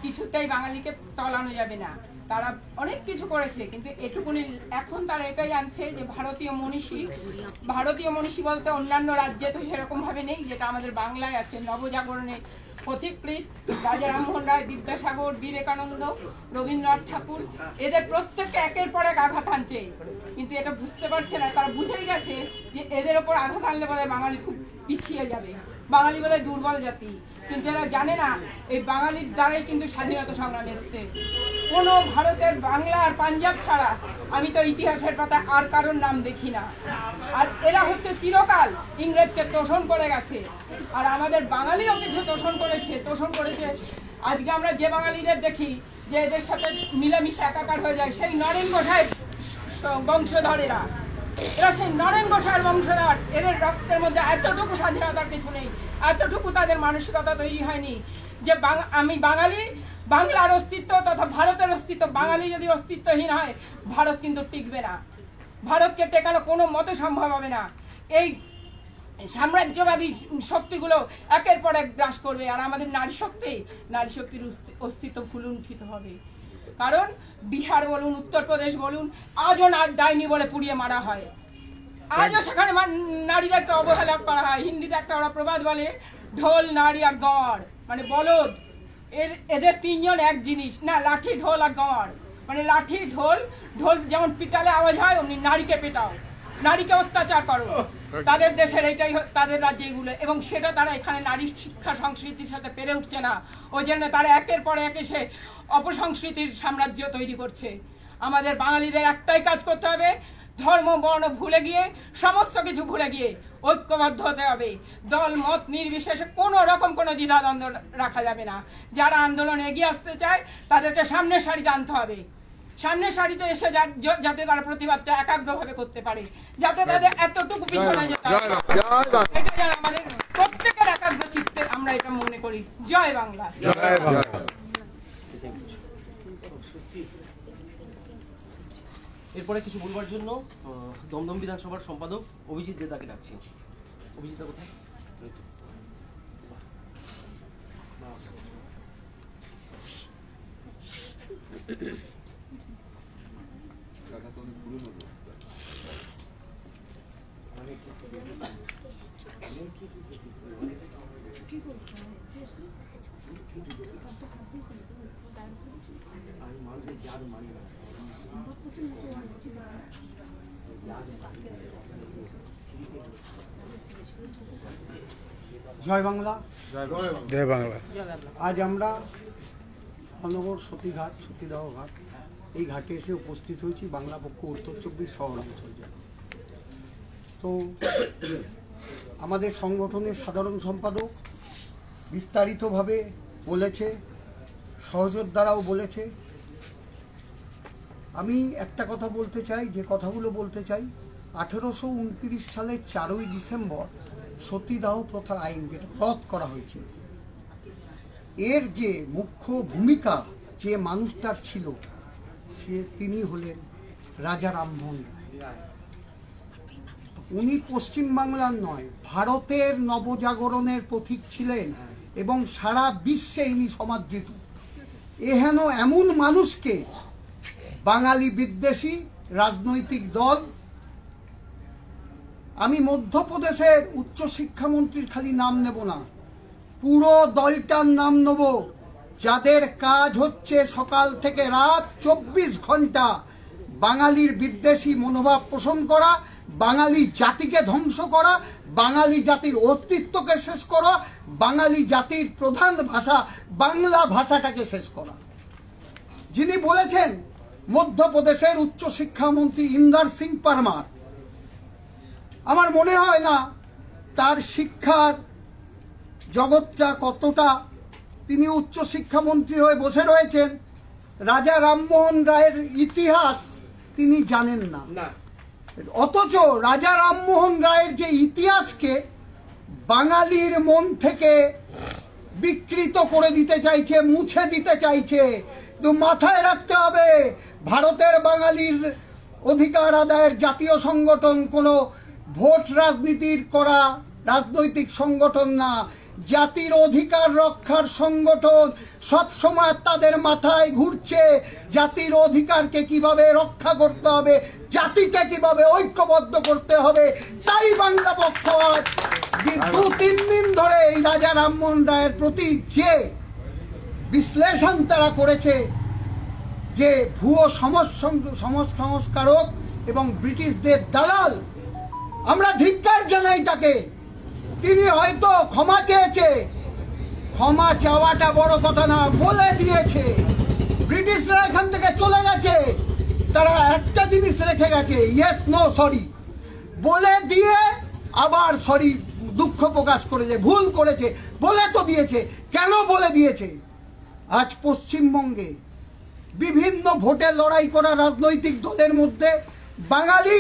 কিছুতেই বাঙালিকে টলানো যাবে না। তারা অনেক কিছু করেছে, কিন্তু এটুকুনি এখন তারা এটাই আনছে যে ভারতীয় মনীষী বলতে অন্যান্য রাজ্যে তো সেরকম ভাবে নেই, যেটা আমাদের বাংলায় আছে। নবজাগরণে পথিকৃৎ, রাজা রামমোহন রায়, বিদ্যাসাগর, বিবেকানন্দ, রবীন্দ্রনাথ ঠাকুর, এদের প্রত্যেককে একের পর এক আঘাত আনছে, কিন্তু এটা বুঝতে পারছে না। তারা বুঝেই গেছে যে এদের ওপর আঘাত আনলে বোধহয় বাঙালি খুব পিছিয়ে যাবে, বাঙালি বোধহয় দুর্বল জাতি। কিন্তু এরা জানে না, এই বাঙালির দ্বারাই কিন্তু স্বাধীনতা সংগ্রাম এসছে। কোনো ভারতের বাংলা আর পাঞ্জাব ছাড়া আমি তো ইতিহাসের পাতায় আর কারোর নাম দেখি না। আর এরা হচ্ছে চিরকাল ইংরেজকে তোষণ করে গেছে, আর আমাদের বাঙালিও কিছু তোষণ করেছে। আজকে আমরা যে বাঙালিদের দেখি যে এদের সাথে মিলেমিশে একাকার হয়ে যায়, সেই নরেন গোসাইয়ের বংশধর এরা সেই নরেন গোসাইয়ের বংশধর। এদের রক্তের মধ্যে এতটুকু স্বাধীনতার কিছু নেই, এতটুকু তাদের মানসিকতা তৈরি হয়নি যে আমি বাঙালি, বাংলার অস্তিত্ব তথা ভারতের অস্তিত্ব, বাঙালি যদি অস্তিত্বহীন হয় ভারত কিন্তু টিকবে না, ভারতকে টেকানো কোনো মতে সম্ভব হবে না। এই সাম্রাজ্যবাদী শক্তিগুলো একের পর এক গ্রাস করবে, আর আমাদের নারী শক্তির অস্তিত্ব ফুলুণ্ঠিত হবে। কারণ বিহার বলুন, উত্তরপ্রদেশ বলুন, আজও ডাইনি বলে পুড়িয়ে মারা হয়, আজও সেখানে নারীদেরকে অবহেলা করা হয়। হিন্দিতে একটা ওরা প্রবাদ বলে, ঢোল, নারী আর গড়, মানে বলদ, এদের তিনজন এক জিনিস না, লাঠি, ঢোল আর গড়। মানে লাঠি, ঢোল যেমন পিটালে আওয়াজ হয়, অমনি নারীকে পেটাও, নারীকে অত্যাচার করো। তাদের দেশের এইটাই, তাদের রাজ্যে এগুলো, এবং সেটা তারা এখানে নারী শিক্ষা সংস্কৃতির সাথে পেরে উঠছে না। ওই জন্য তারা একের পর এক এসে অপসংস্কৃতির সাম্রাজ্য তৈরি করছে। আমাদের বাঙালিদের একটাই কাজ করতে হবে, ধর্ম বর্ণ ভুলে গিয়ে, সমস্ত কিছু ভুলে গিয়ে ঐক্যবদ্ধ হতে হবে। দল মত নির্বিশেষে কোনো রকম কোনো দ্বিধাদ্বন্দ্ব রাখা যাবে না। যারা আন্দোলনে এগিয়ে আসতে চায় তাদেরকে সামনের সারিতে আনতে হবে, সামনের সারিতে এসে যাতে তারা প্রতিবাদটা একাগ্রভাবে করতে পারে, যাতে তাদের এতটুকু পিছনে যেতে হবে, এটা যেন আমাদের প্রত্যেকের একাগ্র চিত্তে আমরা এটা মনে করি। জয় বাংলা। এরপরে কিছু বলবার জন্য দমদম বিধানসভার সম্পাদক অভিজিৎ দেদাকে ডাকছি। অভিজিৎ দা কোথায়? জয় বাংলা। জয় বাংলা। আজ আমরা মহানগর সতীদাহ ঘাট, এই ঘাটে এসে উপস্থিত হয়েছি বাংলা পক্ষ উত্তর 24 শহরাঞ্চল জেলা। তো আমাদের সংগঠনের সাধারণ সম্পাদক বিস্তারিতভাবে বলেছে, সহযোদ্ধারাও বলেছে। আমি একটা কথা বলতে চাই, যে কথাগুলো বলতে চাই, 1829 সালের 4ই ডিসেম্বর সতীদাহ প্রথার আইন যেটা রদ করা হয়েছিল, এর যে মুখ্য ভূমিকা যে মানুষটার ছিল তিনি হলেন রাজা রামমোহন রায়। উনি পশ্চিমবাংলার নয়, ভারতের নবজাগরণের পথিক ছিলেন এবং সারা বিশ্বে ইনি সমাদৃত। এহেন এমন মানুষকে বাঙালি বিদ্বেষী রাজনৈতিক দল, আমি মধ্যপ্রদেশের উচ্চশিক্ষামন্ত্রীর খালি নাম নেব না, পুরো দলটার নাম নেব, যাদের কাজ হচ্ছে সকাল থেকে রাত 24 ঘন্টা বাঙালির বিদ্বেষী মনোভাব পোষণ করা, বাঙালি জাতিকে ধ্বংস করা, বাঙালি জাতির অস্তিত্বকে শেষ করা, বাঙালি জাতির প্রধান ভাষা বাংলা ভাষাটাকে শেষ করা। যিনি বলেছেন মধ্যপ্রদেশের উচ্চশিক্ষামন্ত্রী ইন্দার সিং পারমার, আমার মনে হয় না তার শিক্ষার জগৎটা কতটা, তিনি উচ্চশিক্ষামন্ত্রী হয়ে বসে রয়েছেন, রাজা রামমোহন রায়ের ইতিহাস তিনি জানেন না। অথচ রাজা রামমোহন রায়ের যে ইতিহাসকে বাঙালির মন থেকে বিকৃত করে দিতে চাইছে, মুছে দিতে চাইছে। তো মাথায় রাখতে হবে, ভারতের বাঙালির অধিকার আদায়ের জাতীয় সংগঠন কোনো ভোট রাজনীতির করা রাজনৈতিক সংগঠন না, জাতির অধিকার রক্ষার সংগঠন। সব সময় তাদের মাথায় ঘুরছে জাতির অধিকারকে কিভাবে রক্ষা করতে হবে, জাতিকে কিভাবে ঐক্যবদ্ধ করতে হবে। তাই বাংলা পক্ষ আজ 2-3 দিন ধরে এই রাজা রামমোহন রায়ের প্রতি যে বিশ্লেষণ তারা করেছে, যে ভুয়ো সংস্কারক এবং ব্রিটিশদের দালাল, আমরা ধিক্কার জানাই তাকে। তিনি হয়তো ক্ষমা চেয়েছে, ক্ষমা চাওয়াটা বড় কথা না, বলে দিয়েছে। ব্রিটিশরা এখান থেকে চলে গেছে, তারা একটা জিনিস রেখে গেছে, ইয়েস নো সরি বলে দিয়ে আবার সরি দুঃখ প্রকাশ করেছে, ভুল করেছে বলে তো দিয়েছে। কেন বলে দিয়েছে? আজ পশ্চিমবঙ্গে বিভিন্ন ভোটে লড়াই করা রাজনৈতিক দলের মধ্যে বাঙালি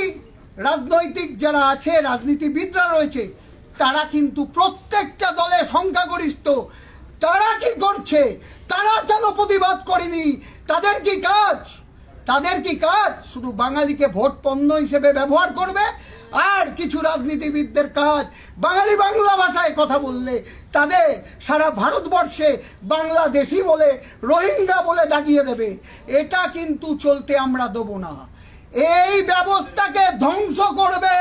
রাজনৈতিক যারা আছে, রাজনীতিবিদরা রয়েছে, তারা কিন্তু প্রত্যেকটা দলে সংখ্যাগরিষ্ঠ। তারা কি করছে? তারা কেন প্রতিবাদ করেনি? তাদের কি কাজ? তাদের কি কাজ? শুধু বাঙালিকে ভোট পণ্য হিসেবে ব্যবহার করবে। আর কিছু রাজনীতিবিদদের কাজ বাঙালি বাংলা ভাষায় কথা বললে তাদের সারা ভারতবর্ষে বাংলাদেশি বলে, রোহিঙ্গা বলে ডাকিয়ে দেবে। এটা কিন্তু চলতে আমরা দেবো না। এই ব্যবস্থাকে ধ্বংস করবে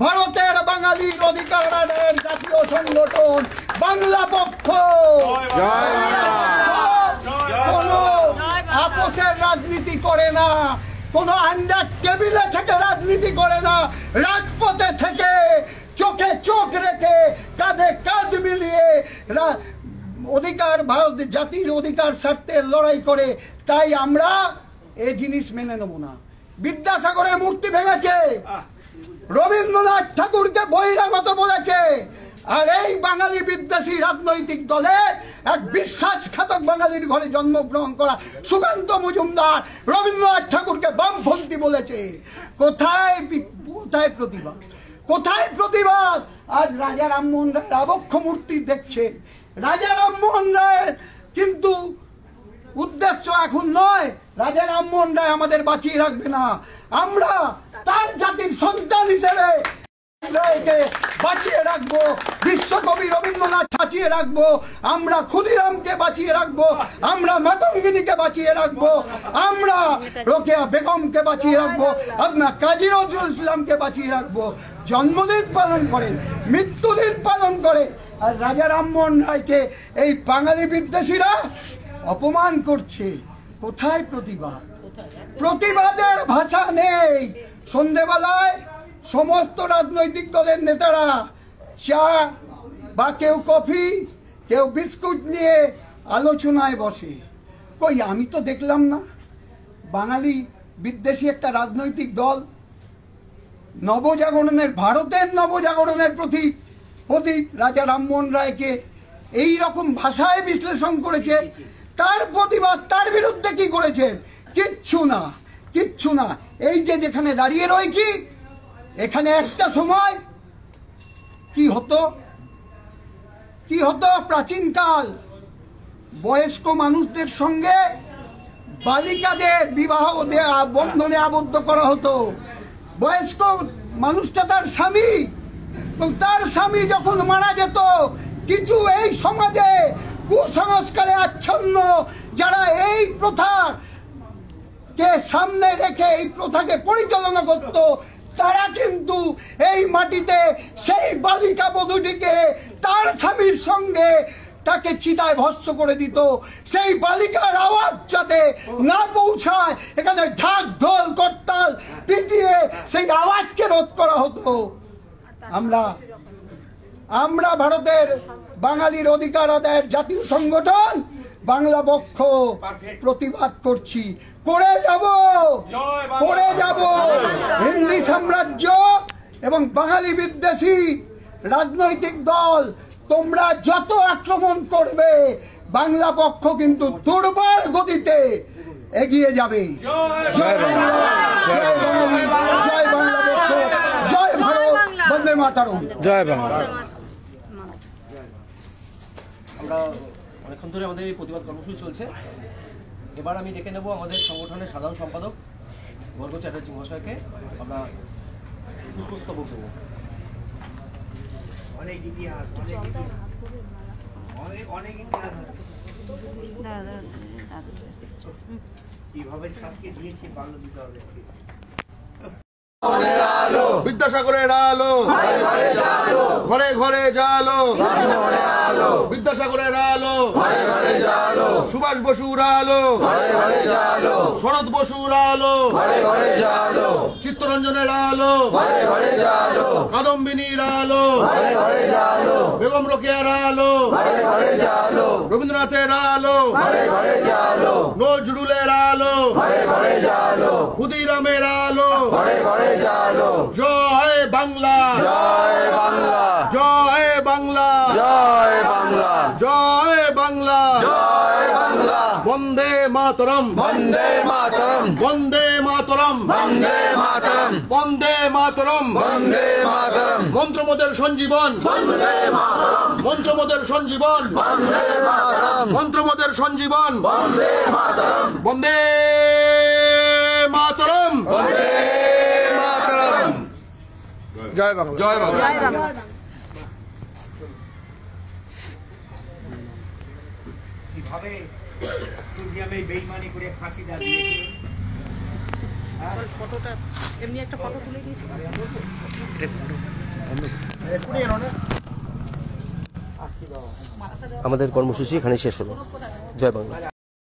ভারতের বাঙালির অধিকার আদায়ের জাতীয় সংগঠন বাংলা পক্ষ। কোন আপোষের রাজনীতি করে না, কোন আন্ডার টেবিলে থেকে রাজনীতি করে না, রাজপথে থেকে চোখে চোখ রেখে কাঁধে কাঁধ মিলিয়ে অধিকার, ভারত জাতির অধিকার স্বার্থে লড়াই করে। তাই আমরা এই জিনিস মেনে নেব না। বিদ্যাসাগরের মূর্তি ভেঙেছে, রবীন্দ্রনাথ ঠাকুরকে বহিরাগত বলেছে, আর এই বাঙালি বিদ্বেষী রাজনৈতিক দলে এক বিশ্বাসঘাতক বাঙালির ঘরে জন্মগ্রহণ করা সুকান্ত মজুমদার রবীন্দ্রনাথ ঠাকুরকে বামপন্থী বলেছে। কোথায় কোথায় প্রতিবাদ? কোথায় প্রতিবাদ? আজ রাজা রামমোহন রায়ের আবক্ষ মূর্তি দেখছে। রাজা রামমোহন রায়ের কিন্তু উদ্দেশ্য এখন নয় রাজা রামমোহন রায় আমাদের বাঁচিয়ে রাখবে না, আমরা তার জাতির সন্তান হিসেবে রায়কে বাঁচিয়ে রাখবো, বিশ্বকবি রবীন্দ্রনাথ বাঁচিয়ে রাখবো, আমরা ক্ষুদিরামকে বাঁচিয়ে রাখবো, আমরা মাতঙ্গিনীকে বাঁচিয়ে রাখবো, আমরা রোকেয়া বেগমকে বাঁচিয়ে রাখবো, আমরা কাজী নজরুল ইসলামকে বাঁচিয়ে রাখবো। জন্মদিন পালন করেন, মৃত্যুদিন পালন করে, আর রাজা রামমোহন রায়কে এই বাঙালি বিদ্বেষীরা অপমান করছে। কোথায় প্রতিবাদ? প্রতিবাদের ভাষা নেই। সন্ধ্যেবেলায় সমস্ত রাজনৈতিক দলের নেতারা চা বা কেউ কফি, কেউ বিস্কুট নিয়ে আলোচনায় বসে। কই আমি তো দেখলাম না। বাঙালি বিদ্বেষী একটা রাজনৈতিক দল নবজাগরণের, ভারতের নবজাগরণের প্রতীক রাজা রামমোহন রায়কে এই রকম ভাষায় বিশ্লেষণ করেছে। তার প্রতিবাদ, তার বিরুদ্ধে কি করেছেন? কিচ্ছু না, কিচ্ছু না। এই যে যেখানে দাঁড়িয়ে রয়েছি, এখানে একটা সময় কি হতো, কি হতো? প্রাচীনকাল বয়স্ক মানুষদের সঙ্গে বালিকাদের বিবাহ বন্ধনে আবদ্ধ করা হতো। বয়স্ক মানুষটা তার স্বামী, এবং তার স্বামী যখন মারা যেত, কিছু এই সমাজে কুসংস্কারে আচ্ছন্ন যারা এই প্রথাকে সামনে রেখে এই প্রথাকে পরিচালনা করত, তারা কিন্তু এই মাটিতে সেই বালিকা বধূটিকে তার স্বামীর সঙ্গে তাকে চিতায় ভস্ম করে দিত। সেই বালিকার আওয়াজ যাতে না পৌঁছায়, এখানে ঢাক ঢোল করতাল পিটিয়ে সেই আওয়াজকে রোধ করা হতো। আমরা ভারতের বাঙালির অধিকার আদায়ের জাতীয় সংগঠন বাংলা পক্ষ প্রতিবাদ করছি, করে যাব। হিন্দি সাম্রাজ্য এবং বাঙালি বিদ্বেষী রাজনৈতিক দল তোমরা যত আক্রমণ করবে, বাংলা পক্ষ কিন্তু দুর্বার গতিতে এগিয়ে যাবে। জয় বাংলা, জয় বাঙালি, জয় বাংলা পক্ষ, জয় ভারত, বন্দে মাতরম। জয় বাংলা। আমরা অনেকক্ষণ ধরে আমাদের এই প্রতিবাদ কর্মসূচি চলছে। এবার আমি ডেকে নেব আমাদের সংগঠনের সাধারণ সম্পাদক গর্গ চ্যাটার্জি মহাশয়কে। আমরা পুষ্পস্তবক দেবো। বিদ্যাসাগরের আলো, ঘরে ঘরে জালো, বিদ্যাসাগরের আলো, সুভাষ বসুর আলো, শরৎ বসুর আলো, চিত্তরঞ্জনের আলো, কাদম্বিনীর আলো, বেগম রোকেয়ার আলো, রবীন্দ্রনাথের আলো, নজরুলের আলো, ক্ষুদিরামের আলো। জয় বাংলা, জয় বাংলা, জয় বাংলা, জয় বাংলা, জয় বাংলা, জয় বাংলা। বন্দে মাতরম, বন্দে মাতরম, বন্দে মাতরম, বন্দে মাতরম, বন্দে মাতরম, বন্দে মাতরম। মন্ত্রমদের সঞ্জীবন, বন্দে মাতরম, মন্ত্রমদের সঞ্জীবন, বন্দে মাতরম, মন্ত্রমদের সঞ্জীবন, বন্দে মাতরম, বন্দে মাতরম, বন্দে মাতরম। জয় বাংলা, জয় বাংলা। কিভাবে দুনিয়ামে বেইমানি করে ফাঁসিটা দিয়েছে। ফটোটা এমনি একটা ফটো তুলে দিয়েছি। আমাদের কর্মসূচি এখানে শেষ হলো। জয় বাংলা।